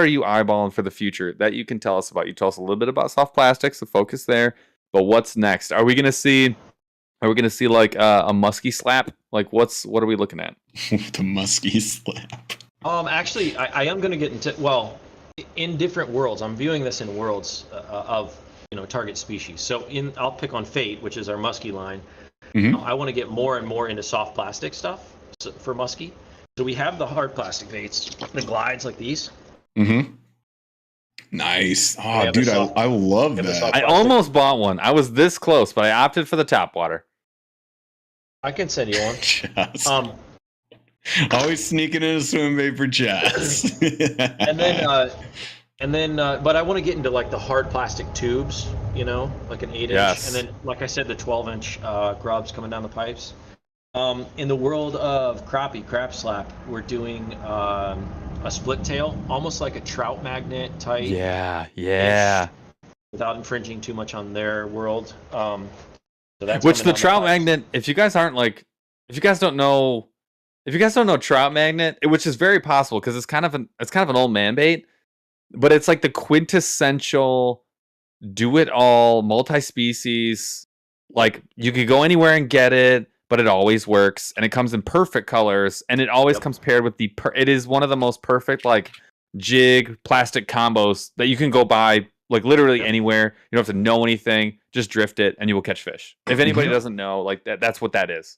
you eyeballing for the future that you can tell us about? You tell us a little bit about soft plastics, the focus there, but what's next? Are we gonna see like a musky slap? Like what are we looking at? The musky slap. Actually, I am going to get into, in different worlds. I'm viewing this in worlds of target species. So I'll pick on Fate, which is our musky line. Mm-hmm. I want to get more and more into soft plastic stuff for musky. So we have the hard plastic baits, the glides like these. Mm-hmm. Nice. Oh, dude, I love that. I almost bought one. I was this close, but I opted for the top water. I can send you one. Always sneaking in a swim bait for Chaz. and then, but I want to get into like the hard plastic tubes, like an 8-inch, and then, like I said, the 12-inch grubs coming down the pipes. In the world of crab slap, we're doing a split tail, almost like a trout magnet type. Yeah. Without infringing too much on their world. So that's which the trout magnet. If you guys don't know trout magnet, which is very possible because it's kind of an old man bait, but it's like the quintessential do it all multi-species. Like you could go anywhere and get it, but it always works, and it comes in perfect colors, and it always comes paired with it is one of the most perfect like jig plastic combos that you can go buy like literally anywhere. You don't have to know anything, just drift it and you will catch fish. If anybody doesn't know, like that's what that is.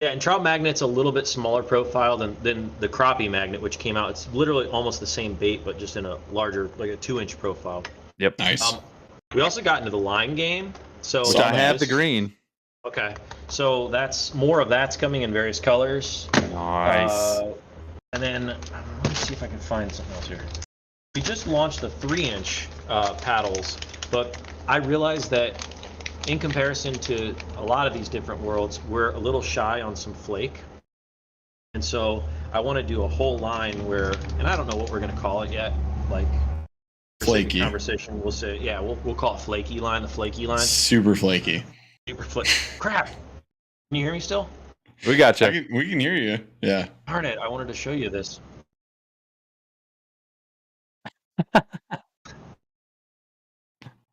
Yeah, and trout magnet's a little bit smaller profile than the crappie magnet, which came out. It's literally almost the same bait, but just in a larger, like a 2-inch profile. Yep. Nice. We also got into the line game. So I have the green. Okay, so that's coming in various colors. Nice. And then let me see if I can find something else here. We just launched the 3-inch paddles, but I realized that in comparison to a lot of these different worlds, we're a little shy on some flake. And so I want to do a whole line where, and I don't know what we're going to call it yet, like Flaky. Conversation, we'll say, yeah, we'll call it flaky line, the flaky line. Super flaky. Super flaky. Crap. Can you hear me still? We got you. We can hear you. Yeah. Darn it, I wanted to show you this.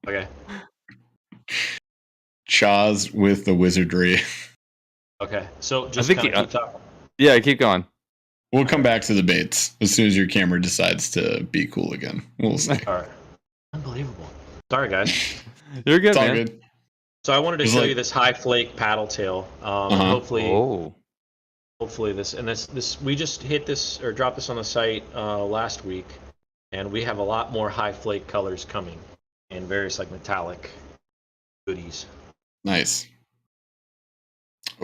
Okay. Chaz with the wizardry. Okay. So just think kind of keep talking. Yeah, keep going. We'll come back to the baits as soon as your camera decides to be cool again. We'll see. All right. Unbelievable. Sorry, guys. You're good, It's all man. good. So I wanted to It's show like- you this high flake paddle tail. Hopefully this we just hit this or dropped this on the site last week, and we have a lot more high flake colors coming and various like metallic goodies. Nice.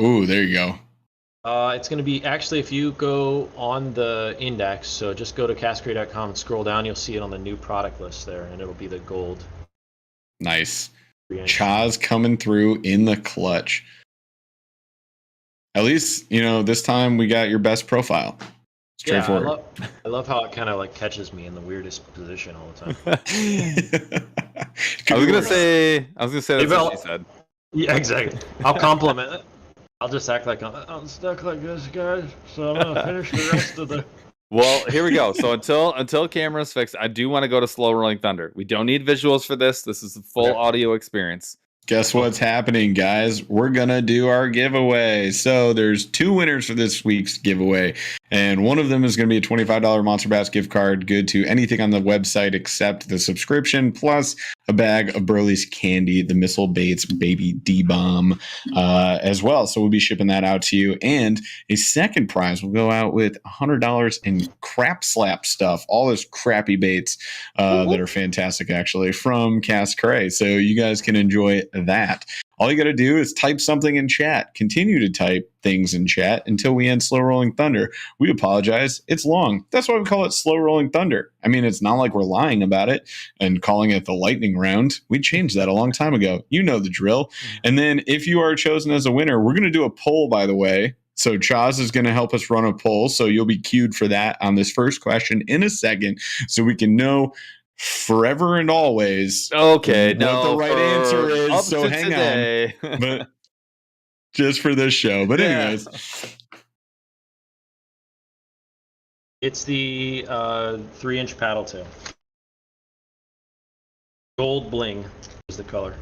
Ooh, there you go. It's going to be actually, if you go on the index, so just go to castcray.com and scroll down, you'll see it on the new product list there, and it'll be the gold. Nice. 3-inch. Chaz coming through in the clutch. At least, this time we got your best profile. Straightforward. Yeah, I love how it kind of like catches me in the weirdest position all the time. I was gonna say that's what she said. Yeah, exactly. I'll compliment it. I'll just act like I'm stuck like this, guys. So I'm gonna finish the rest of the. Well, here we go. So until camera's fixed, I do want to go to Slow Rolling Thunder. We don't need visuals for this. This is a full audio experience. Guess what's happening, guys? We're going to do our giveaway. So there's 2 winners for this week's giveaway. And one of them is going to be a $25 Monster Bass gift card, good to anything on the website except the subscription, plus a bag of Burly's candy, the Missile Baits Baby D-Bomb as well. So we'll be shipping that out to you. And a second prize will go out with $100 in crap slap stuff, all those crappy baits that are fantastic, actually, from Cray. So you guys can enjoy that. All you got to do is type something in chat. Continue to type things in chat until we end Slow Rolling Thunder. We apologize. It's long. That's why we call it Slow Rolling Thunder. I mean, it's not like we're lying about it and calling it the lightning round. We changed that a long time ago. You know the drill. And then if you are chosen as a winner, we're going to do a poll, by the way. So Chaz is going to help us run a poll. So you'll be queued for that on this first question in a second so we can know forever and always Okay, what the right answer is. So hang on. But just for this show. But anyways, It's the 3-inch paddle tail. Gold bling is the color.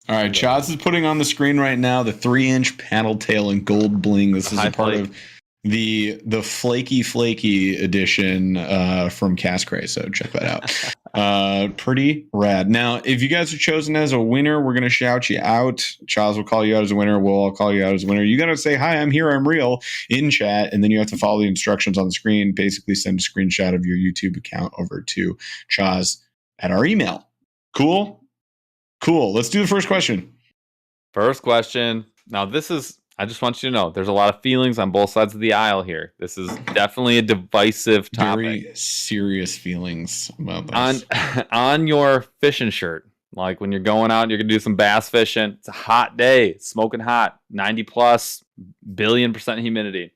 all right. Chaz is putting on the screen right now the 3-inch paddle tail and gold bling. This is High a part flake. of the flaky edition from Cray. So check that out. Pretty rad. Now, if you guys are chosen as a winner, we're gonna shout you out. Chaz will call you out as a winner. We'll all call you out as a winner. You gotta say, "Hi, I'm here. I'm real" in chat, and then you have to follow the instructions on the screen. Basically, send a screenshot of your YouTube account over to Chaz at our email. Cool. Let's do the first question. First question. Now, I just want you to know, there's a lot of feelings on both sides of the aisle here. This is definitely a divisive topic. Very serious feelings about this. On your fishing shirt, like when you're going out, you're gonna do some bass fishing. It's a hot day, it's smoking hot, 90+ billion% humidity,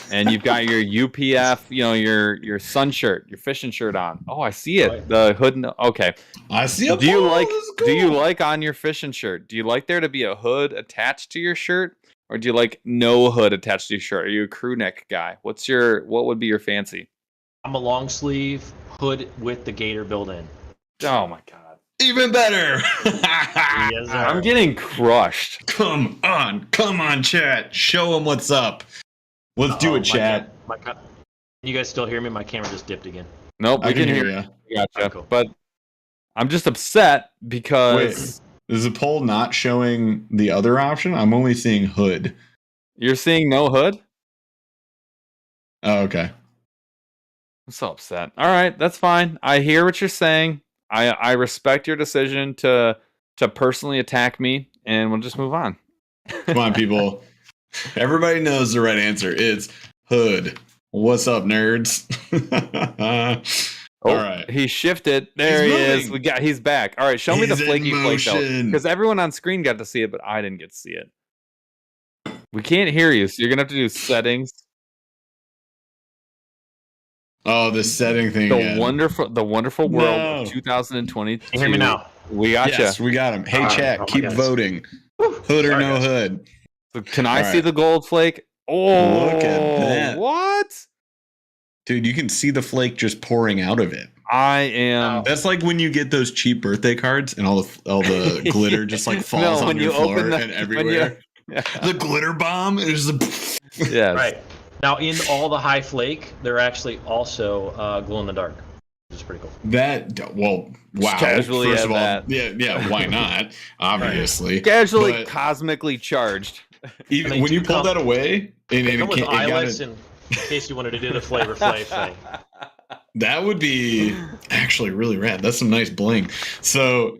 and you've got your UPF, your sun shirt, your fishing shirt on. Oh, I see it. Right. The hood. Okay. I see a Do you pole. like? This is Do you cool. like on your fishing shirt? Do you like there to be a hood attached to your shirt, or do you like no hood attached to your shirt? Are you a crew neck guy? What would be your fancy? I'm a long sleeve hood with the gator built in. Oh my god. Even better. Yes, sir. I'm getting crushed. Come on, chat. Show them what's up. Let's do Uh-oh, it, chat. Can you guys still hear me? My camera just dipped again. Nope, I we can can hear hear you. Gotcha. Cool. But I'm just upset because Is the poll not showing the other option? I'm only seeing hood. you're seeing no hood. Oh, okay. I'm so upset. All right, that's fine. I hear what you're saying. I respect your decision to personally attack me, and we'll just move on. Come on, people. Everybody knows the right answer. It's hood. What's up, nerds? Oh, All right. he shifted. There He's he is. moving. He's back. All right, show me the He's in flaky flake though, motion. because everyone on screen got to see it, but I didn't get to see it. We can't hear you, so you're gonna have to do settings. Oh, the setting thing. The again. wonderful world No. of 2022. Can you hear me now? We got Yes, we got him. Hey, All right. chat, Oh my keep goodness. voting. Hood or Sorry, no guys. hood? So can I All see right. the gold flake? Oh, Look at that. What? Dude, you can see the flake just pouring out of it. I am. That's like when you get those cheap birthday cards and all the glitter just like falls No, on when your you floor open the- and when everywhere. Yeah. The glitter bomb is Yes. Right. Now, in all the high flake, they're actually also glow in the dark, which is pretty cool. that. Well, wow. casually First have of all, that. yeah. Why not? Obviously, Casually But cosmically charged. even I mean, when you two pull com- that away, and They it come with got eyelets it, in case you wanted to do the Flavor Flav thing. that would be actually really rad. That's some nice bling. So,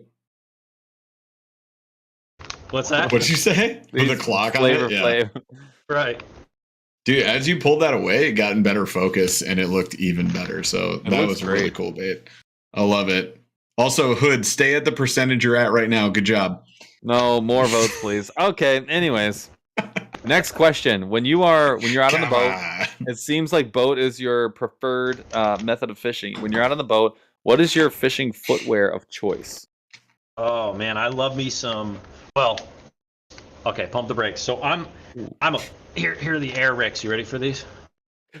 What's that? what'd you say? With the These clock on Flavor it? Yeah. Flav. Right. Dude, as you pulled that away, it got in better focus and it looked even better. So that looks was a really great. cool bait. I love it. Also, Hood, stay at the percentage you're at right now. Good job. No, more votes, please. Okay, anyways. Next question. When you're out on the Come boat, on. it seems like boat is your preferred method of fishing. When you're out on the boat, what is your fishing footwear of choice? Oh man, I love me some. Well, okay, pump the brakes. So I'm a here are the Air Ricks. You ready for these?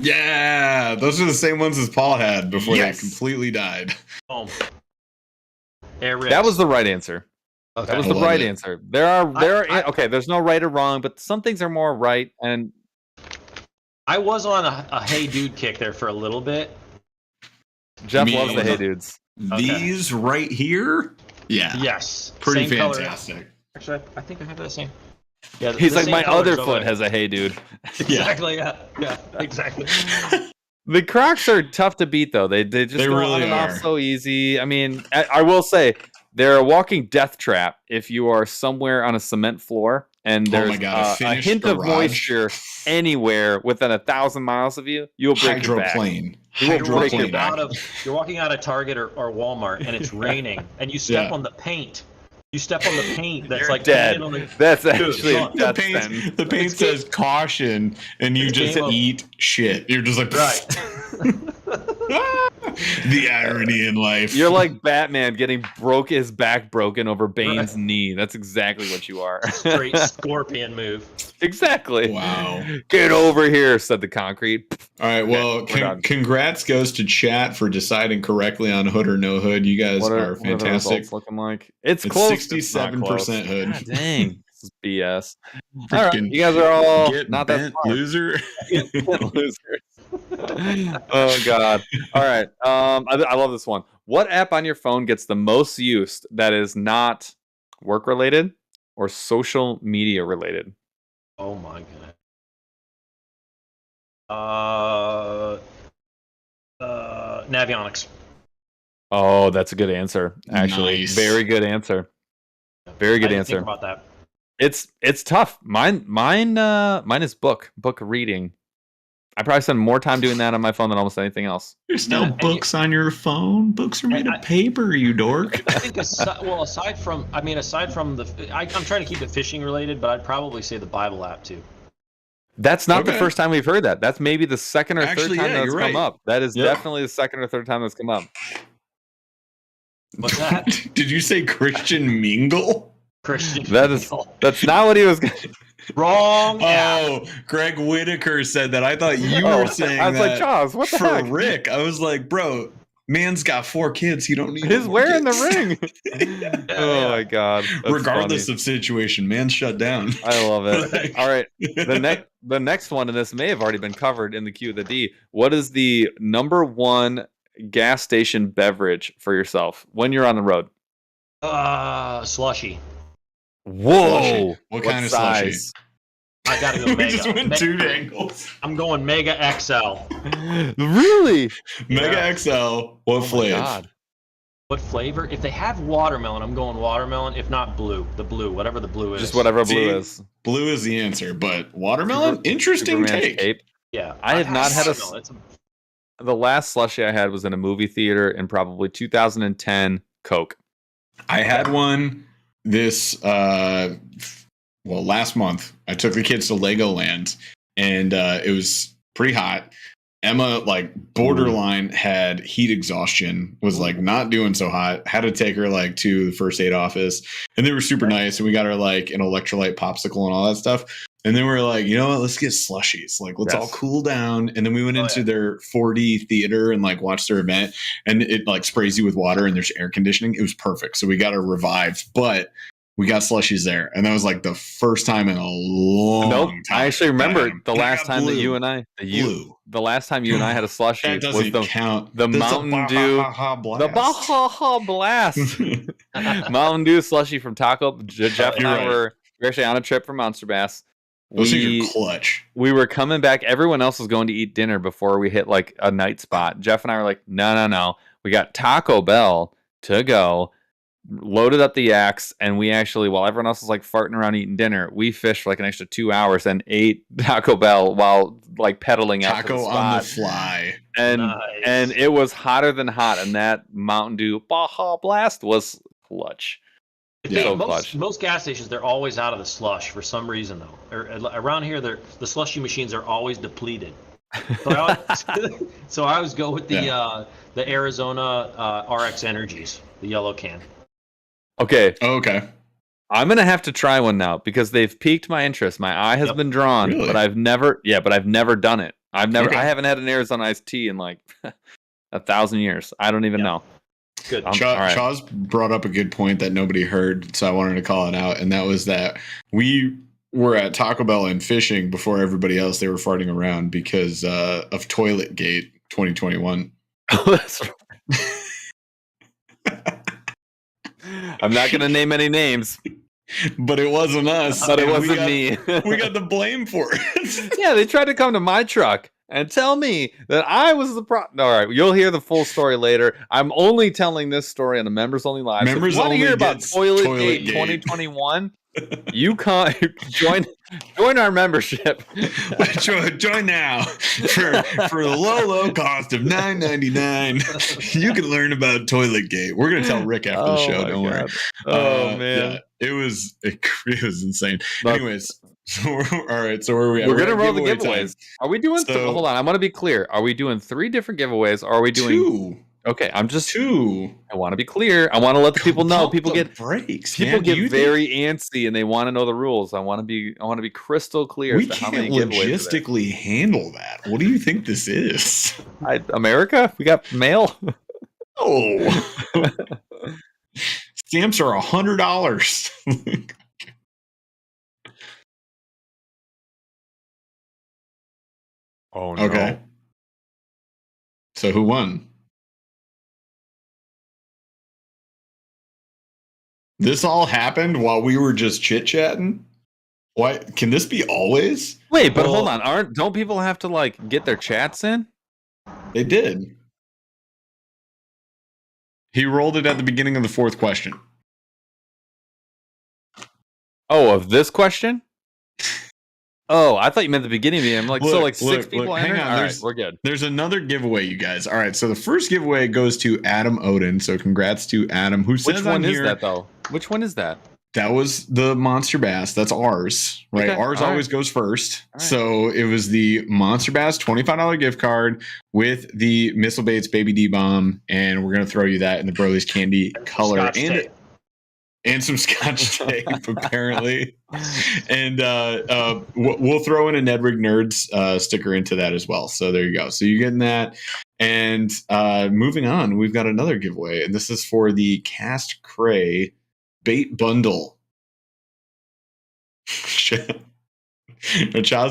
Yeah, those are the same ones as Paul had before Yes. they completely died. Boom. Air Ricks. That was the right answer. okay. That was I the love right it. answer. There are I- okay. There's no right or wrong, but some things are more right. And I was on a Hey Dude kick there for a little bit. Jeff Me- loves the Hey Dudes. These right here, yeah, Yes. pretty Same color. fantastic. Actually, I think I have that same. Yeah, He's the like, same my colors other over foot there. has a Hey Dude. Exactly. Yeah. Exactly. The Crocs are tough to beat, though. They just They go really on and off are. so easy. I mean, I will say they're a walking death trap if you are somewhere on a cement floor and Oh there's my God, a a finished hint of garage. moisture anywhere within 1,000 miles of you. You will break your back. Hydroplane. You will You're break your walking back. you're walking out of Target or Walmart and it's raining and you step Yeah. on the paint. You step on the paint that's You're like dead. painted on the. That's actually Dude, The that's paint, the paint It's says caution, and you It's just game over. eat shit. You're just like, Right. the irony in life. You're like Batman getting his back broken over Bane's knee. That's exactly what you are. Straight scorpion move. Exactly. Wow. Get over here, said the concrete. All right. Well, we're done. congrats goes to chat for deciding correctly on hood or no hood. You guys are the fantastic. results looking like? It's It's close. 67% hood. God dang. This is BS. All right. Freaking You guys are all Get not that bent, smart. loser. Losers. Oh god. All right. I love this one. What app on your phone gets the most used that is not work related or social media related? Oh my god. Navionics. Oh, that's a good answer. Actually, Nice. very good answer. Very good I didn't answer. Think about that. It's tough. Mine is book reading. I probably spend more time doing that on my phone than almost anything else. There's Yeah, no and books on your phone. Books are made of paper, you dork. I think aside from the, I'm trying to keep it fishing related, but I'd probably say the Bible app too. That's not the Okay. first time we've heard that. That's maybe the second or Actually, third time yeah, that's you're come right. up. That is Yep. definitely the second or third time that's come up. What's that? Did you say Christian Mingle? Christian. That is Mingle. that's not what he was. Wrong app. Oh, Greg Whitaker said that. I thought you Oh, were saying I was that like, Jaws, what the for heck? Rick. I was like, bro, man's got 4 kids. He don't need. He's more wearing the kids. ring. Oh my god! That's Regardless funny. of situation, man's shut down. I love it. Like- All right, the next one, and this may have already been covered in the Q of the D. What is the number one gas station beverage for yourself when you're on the road? Slushy. Whoa! What kind of slushy? size? I gotta go We mega. just went 2 angles. I'm going Mega XL. Really? Mega XL. What Oh my flavor? god! What flavor? If they have watermelon, I'm going watermelon. If not blue, the blue, whatever the blue is. Just whatever blue See, is. Blue is the answer, but watermelon. Interesting Superman's take. cape. Yeah, I have not had a watermelon. The last slushie I had was in a movie theater in probably 2010. Coke. I had one this last month. I took the kids to Legoland, and it was pretty hot. Emma, like, borderline had heat exhaustion, was like not doing so hot. Had to take her like to the first aid office, and they were super nice. And we got her like an electrolyte popsicle and all that stuff. And then we were like, you know what? Let's get slushies. Like, let's all cool down. And then we went into their 4D theater and like watched their event, and it like sprays you with water and there's air conditioning. It was perfect. So we got her revived, but we got slushies there, and that was like the first time in a long time. I actually remember the last time that you and I, the last time you and I had a slushie that doesn't was count. The Mountain Dew, the Baja Blast, Mountain Dew slushie from Taco. Jeff and I were actually on a trip for Monster Bass. Those things are clutch. We were coming back. Everyone else was going to eat dinner before we hit like a night spot. Jeff and I were like, no. We got Taco Bell to go. Loaded up the yaks, and we actually, while everyone else was like farting around eating dinner, we fished for like an extra 2 hours and ate Taco Bell while like pedaling out to the spot. On the fly. And it was hotter than hot, and that Mountain Dew Baja Blast was clutch. Most gas stations, they're always out of the slush for some reason, though. Around here, the slushy machines are always depleted. So I always go with the Arizona RX Energies, the yellow can. Okay. Okay. I'm gonna have to try one now because they've piqued my interest. My eye has been drawn, really? but I've never done it. I haven't had an Arizona iced tea in like 1,000 years. I don't even know. Good. Chaz brought up a good point that nobody heard, so I wanted to call it out, and that was that we were at Taco Bell and fishing before everybody else. They were farting around because of Toilet Gate 2021. Oh, that's right. I'm not going to name any names. But it wasn't us. But it wasn't me. We got the blame for it. Yeah, they tried to come to my truck and tell me that I was the problem. All right, you'll hear the full story later. I'm only telling this story on the Members Only Live. Members so if you want to hear about Toilet Gate 2021, you can't join our membership. Join now for the low cost of $9.99. You can learn about Toilet Gate. We're gonna tell Rick after the show. Don't worry. Oh man, yeah, it was insane. Anyways, all right. So where are we at? We're gonna roll the giveaways. Time. Are we doing? Hold on, I want to be clear. Are we doing 3 different giveaways? Or are we doing 2? Okay, I'm just 2. I want to be clear. I want to let the people know. People get breaks. People get very antsy and they want to know the rules. I want to be crystal clear. We can't logistically handle that. What do you think this is? America? We got mail. Oh, stamps are $100. Oh no. Okay. So who won? This all happened while we were just chit-chatting? Why can this be always? Wait, but hold on. Don't people have to like get their chats in? They did. He rolled it at the beginning of the 4th question. Oh, of this question? Oh, I thought you meant the beginning of the game. I'm like, look, 6 people hang on. All right, we're good. There's another giveaway, you guys. All right, so the first giveaway goes to Adam Odin. So congrats to Adam. Which one is that, though? Which one is that? That was the Monster Bass. That's ours, right? Okay. Ours always goes first. Right. So it was the Monster Bass $25 gift card with the Missile Baits Baby D Bomb, and we're gonna throw you that in the Burly's candy color and some Scotch tape, apparently. And we'll throw in a Nedrig Nerds sticker into that as well. So there you go. So you're getting that. And moving on, we've got another giveaway, and this is for the Cast Cray bait bundle. Chaz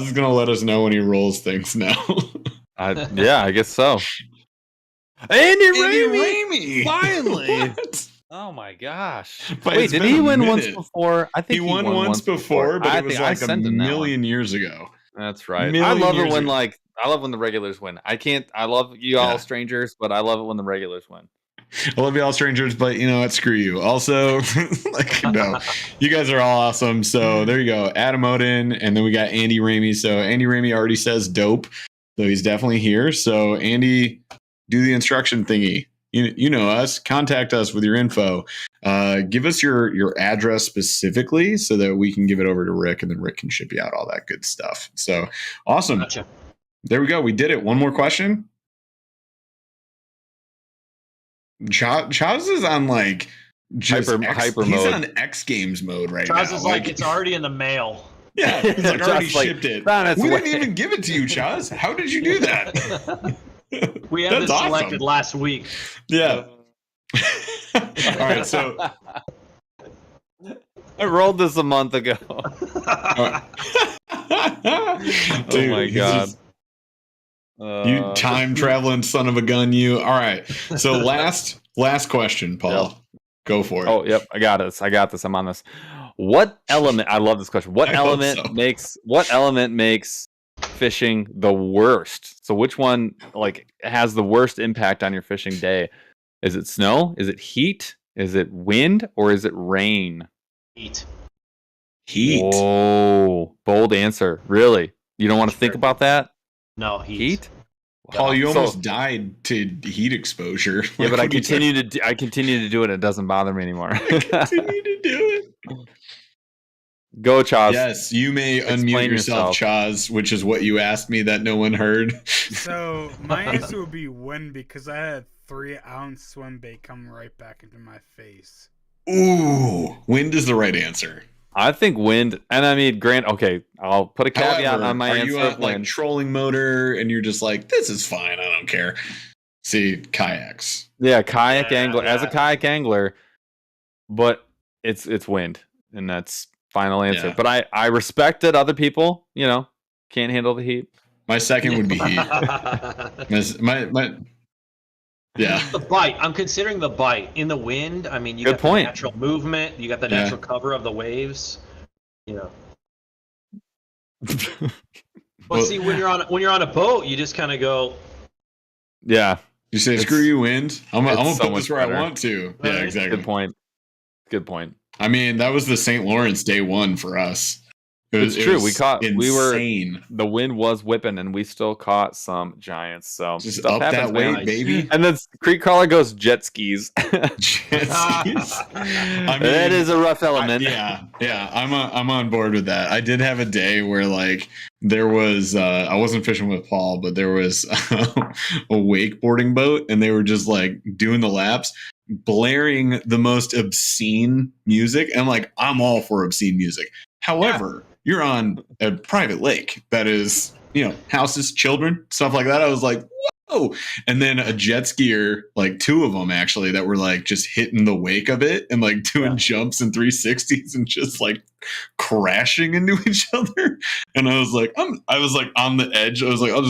is going to let us know when he rolls things now. Yeah, I guess so. Andy Ramey! Finally! Oh my gosh! Wait, did he win once before? I think he won once before, but it was like a million years ago. That's right. I love it when I love when the regulars win. I love you all strangers, but I love it when the regulars win. I love you all strangers, but you know what? Screw you. Also, no, you guys are all awesome. So there you go. Adam Odin, and then we got Andy Ramey. So Andy Ramey already says dope. So he's definitely here. So Andy, do the instruction thingy. You know us. Contact us with your info. Give us your address specifically so that we can give it over to Rick, and then Rick can ship you out all that good stuff. So awesome. Gotcha. There we go. We did it. One more question. Chaz is on like just hyper he's mode. on X Games mode right Chaz now. is like, it's already in the mail. Yeah, he's like already Chaz, like, shipped it. on its We way. didn't even give it to you, Chaz. How did you do that? We had That's this selected awesome. last week. Yeah. All right, so I rolled this a month ago. oh my God. You time traveling son of a gun, you. All right. So last question, Paul. Yep. Go for it. Oh, yep. I got this. I'm on this. What element? I love this question. What I hope element makes fishing the worst? So which one like has the worst impact on your fishing day? Is it snow? Is it heat? Is it wind? Or is it rain? Heat. Whoa, bold answer. Really? You don't want to think about that? No, heat. Heat? Paul, you So- almost died to heat exposure. Yeah, but I What are you saying? continue to do it. It doesn't bother me anymore. Continue to do it. Go, Chaz. Yes, you may Explain unmute yourself, yourself. Chaz, which is what you asked me that no one heard. So my answer would be wind because I had 3-ounce swim bait come right back into my face. Ooh, wind is the right answer. I think wind, and I mean, okay, I'll put a caveat However, on my are answer you of on like wind. trolling motor and you're just like, this is fine, I don't care. See, kayaks. Yeah, kayak Yeah, angler. As a yeah. kayak angler, but it's wind, and that's final answer. Yeah. But I respect that other people, can't handle the heat. My second would be heat. Yeah. The bite. I'm considering the bite. In the wind, I mean, you Good got point. the natural movement, you got the Yeah. natural cover of the waves. Well- See, when you're on a boat, you just kind of go. Yeah, You say, It's- screw you, wind. I'm it's gonna so put much this where better. I want to. Yeah, Right. exactly. good point. I mean, that was the St. Lawrence day one for us. It's true. We were- insane. The wind was whipping, and we still caught some giants. So Just stuff up that happens, weight, man. baby. And then Creek Crawler goes jet skis. Jet skis. I That is a rough element. Yeah, I'm on board with that. I did have a day where like there was I wasn't fishing with Paul, but there was a wakeboarding boat, and they were just like doing the laps, blaring the most obscene music. And like, I'm all for obscene music. However, you're on a private lake that is, houses, children, stuff like that. I was like, whoa. And then a jet skier, like two of them actually, that were like just hitting the wake of it and like doing jumps and 360s and just like crashing into each other. And I was like on the edge. I was like, I'll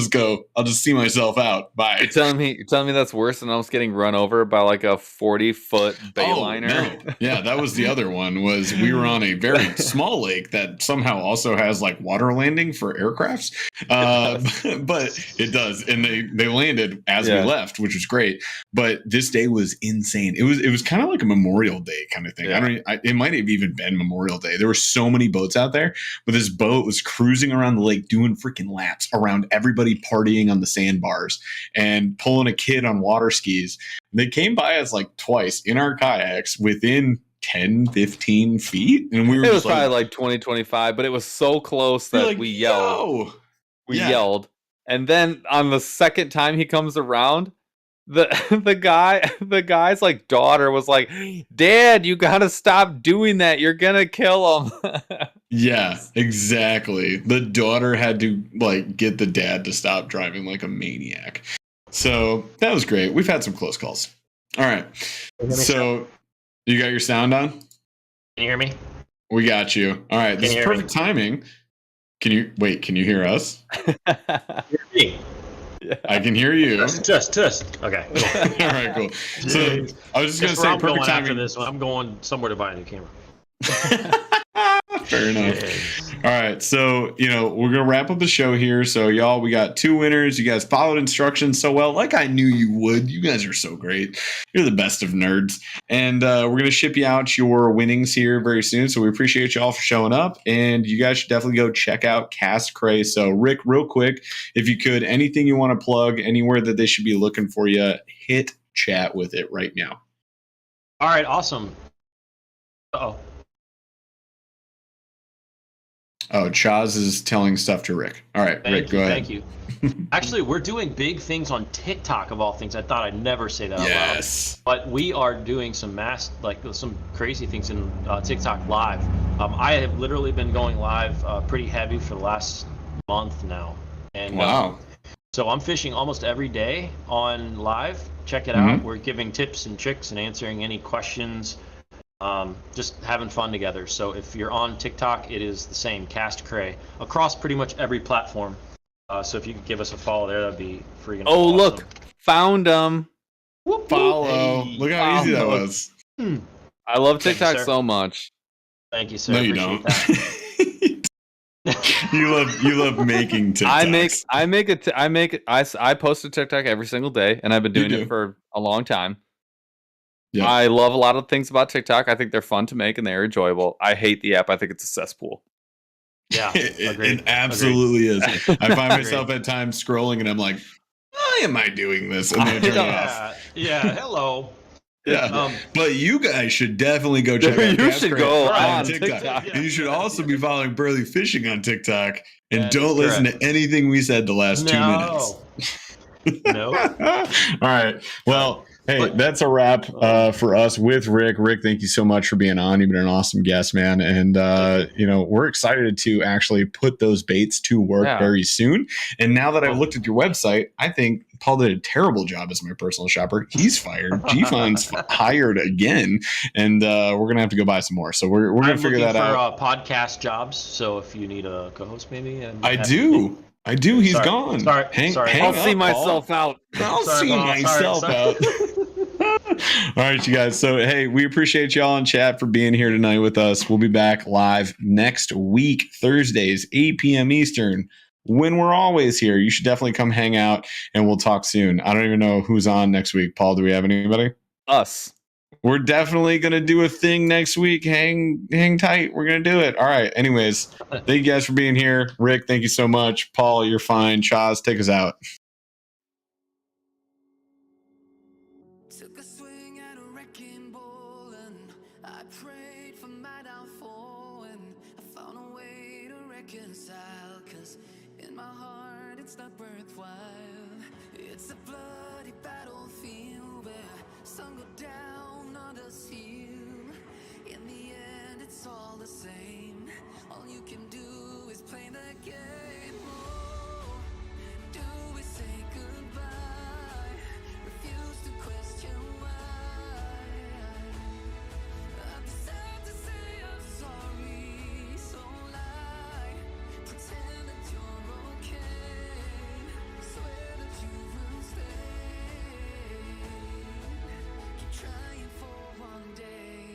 just see myself out. Bye. You're telling me that's worse than almost getting run over by like a 40-foot bayliner? No. Yeah, that was the other one. Was we were on a very small lake that somehow also has like water landing for aircrafts, but it does, and they landed as we left, which was great. But this day was insane. It was kind of like a Memorial Day kind of thing. Yeah. It might have even been Memorial Day. There were so many boats out there, but this boat was cruising around the lake doing freaking laps around everybody, partying on the sandbars and pulling a kid on water skis. They came by us like twice in our kayaks within 10, 15 feet. And we were It was just probably like like 20, 25, but it was so close that like, we yelled. "Yo!" We Yeah. yelled. And then on the second time he comes around, the guy's like daughter was like, "Dad, you gotta stop doing that. You're gonna kill him." Yeah, exactly. The daughter had to like get the dad to stop driving like a maniac. So that was great. We've had some close calls. All right. So you got your sound on? Can you hear me? We got you. All right. This is you hear me? perfect timing. Can you hear us? Hear me. I can hear you. Just. Okay. All right, cool. So I was just gonna say I'm perfect going after timing. this one. I'm going somewhere to buy a new camera. Fair enough. Yes. All right. So, we're going to wrap up the show here. So, y'all, we got 2 winners. You guys followed instructions so well, like I knew you would. You guys are so great. You're the best of nerds. And we're going to ship you out your winnings here very soon. So, we appreciate y'all for showing up. And you guys should definitely go check out Cast Cray. So, Rick, real quick, if you could, anything you want to plug, anywhere that they should be looking for you, hit chat with it right now. All right, awesome. Uh-oh. Oh, Chaz is telling stuff to Rick. All right, Rick, go ahead. Thank you. Actually, we're doing big things on TikTok, of all things. I thought I'd never say that out loud. But we are doing some some crazy things in TikTok live. I have literally been going live pretty heavy for the last month now. And wow. So I'm fishing almost every day on live. Check it out. We're giving tips and tricks and answering any questions. Just having fun together. So if you're on TikTok, it is the same, Cast Cray, across pretty much every platform. So if you could give us a follow there, that'd be freaking awesome. Look, found them. Follow. Hey, look how easy that was. I love TikTok you, so much. Thank you, sir. No, you don't. you love making TikToks. I post a TikTok every single day, and I've been doing it for a long time. Yep. I love a lot of things about TikTok. I think they're fun to make and they're enjoyable. I hate the app. I think it's a cesspool. Yeah, it absolutely is. I find myself at times scrolling and I'm like, why am I doing this? And then I turn it off. Yeah, hello. Yeah, but you guys should definitely go check out You should go on TikTok. And you should also be following Burly Fishing on TikTok. And don't listen to anything we said the last 2 minutes. No. All right. Well, hey, that's a wrap for us with Rick. Rick, thank you so much for being on. You've been an awesome guest, man. And, we're excited to actually put those baits to work very soon. And now that I've looked at your website, I think Paul did a terrible job as my personal shopper. He's fired. G-Fun's hired again. And we're going to have to go buy some more. So we're going to figure that out. For podcast jobs. So if you need a co-host, maybe. I do. He's gone. Sorry. I'll see myself out. I'll see myself out. All right, you guys. So, hey, we appreciate y'all in chat for being here tonight with us. We'll be back live next week, Thursdays, 8 p.m. Eastern, when we're always here. You should definitely come hang out, and we'll talk soon. I don't even know who's on next week. Paul, do we have anybody? Us. We're definitely going to do a thing next week. Hang tight. We're going to do it. All right. Anyways, thank you guys for being here. Rick, thank you so much. Paul, you're fine. Chaz, take us out. Took a swing at a wrecking ball and I prayed for my downfall and I found a way to reconcile, 'cause in my heart it's not worthwhile. It's a bloody battlefield where sun go down, others heal. In the end it's all the same. All you can do is play the game. Oh, do we say goodbye? Refuse to question why. I'm sad to say I'm sorry, so lie. Pretend that you're okay. Swear that you will stay. Keep trying for one day.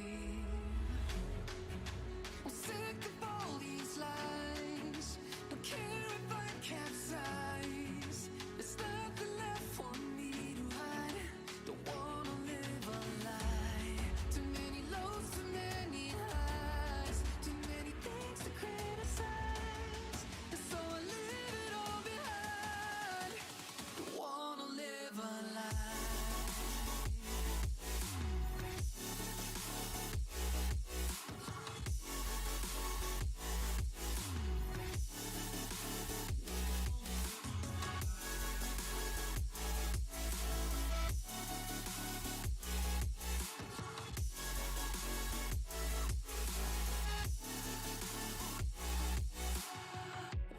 I'm sick of all these lies. Don't care if I capsize. There's nothing left for me to hide. Don't wanna live a lie. Too many lows, too many highs. Too many things to criticize. And so I leave it all behind. Don't wanna live a lie.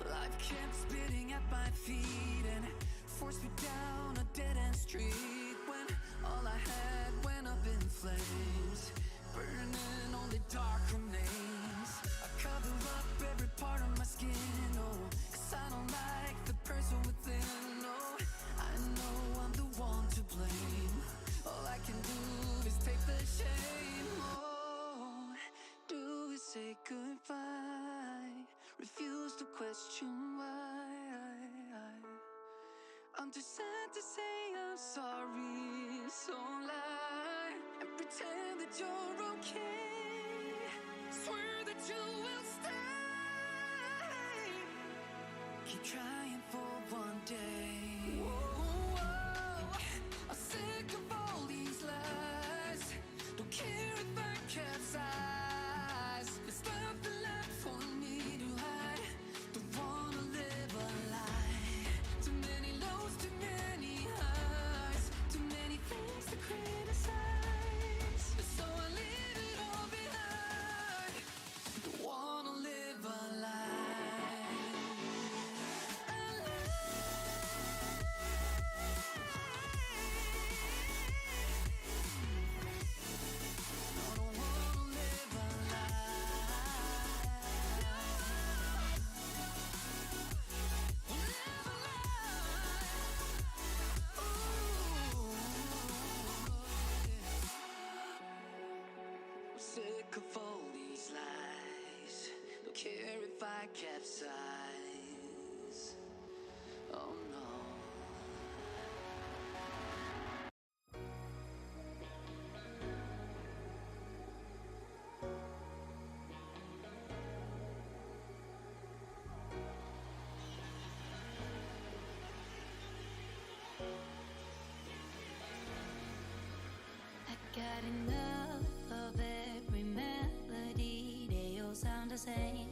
Life kept spitting at my feet and forced me down a dead-end street when all I had went up in flames, burning only dark remains. I cover up every part of my skin, oh, 'cause I don't like the person within, oh. I know I'm the one to blame. All I can do is take the shame, oh. Do we say goodbye? question why. I'm too sad to say I'm sorry, so lie and pretend that you're okay. Swear that you will stay. Keep trying for one day. Whoa, I'm sick of all these lies. Don't care if I capsize. There's nothing left for me to hide. Don't wanna live a lie. Too many lows, too many highs. Too many things to criticize. So I leave it all behind. Don't wanna live a lie. Sick of all these lies. Don't care if I capsize. Oh no. I got enough of every melody. They all sound the same.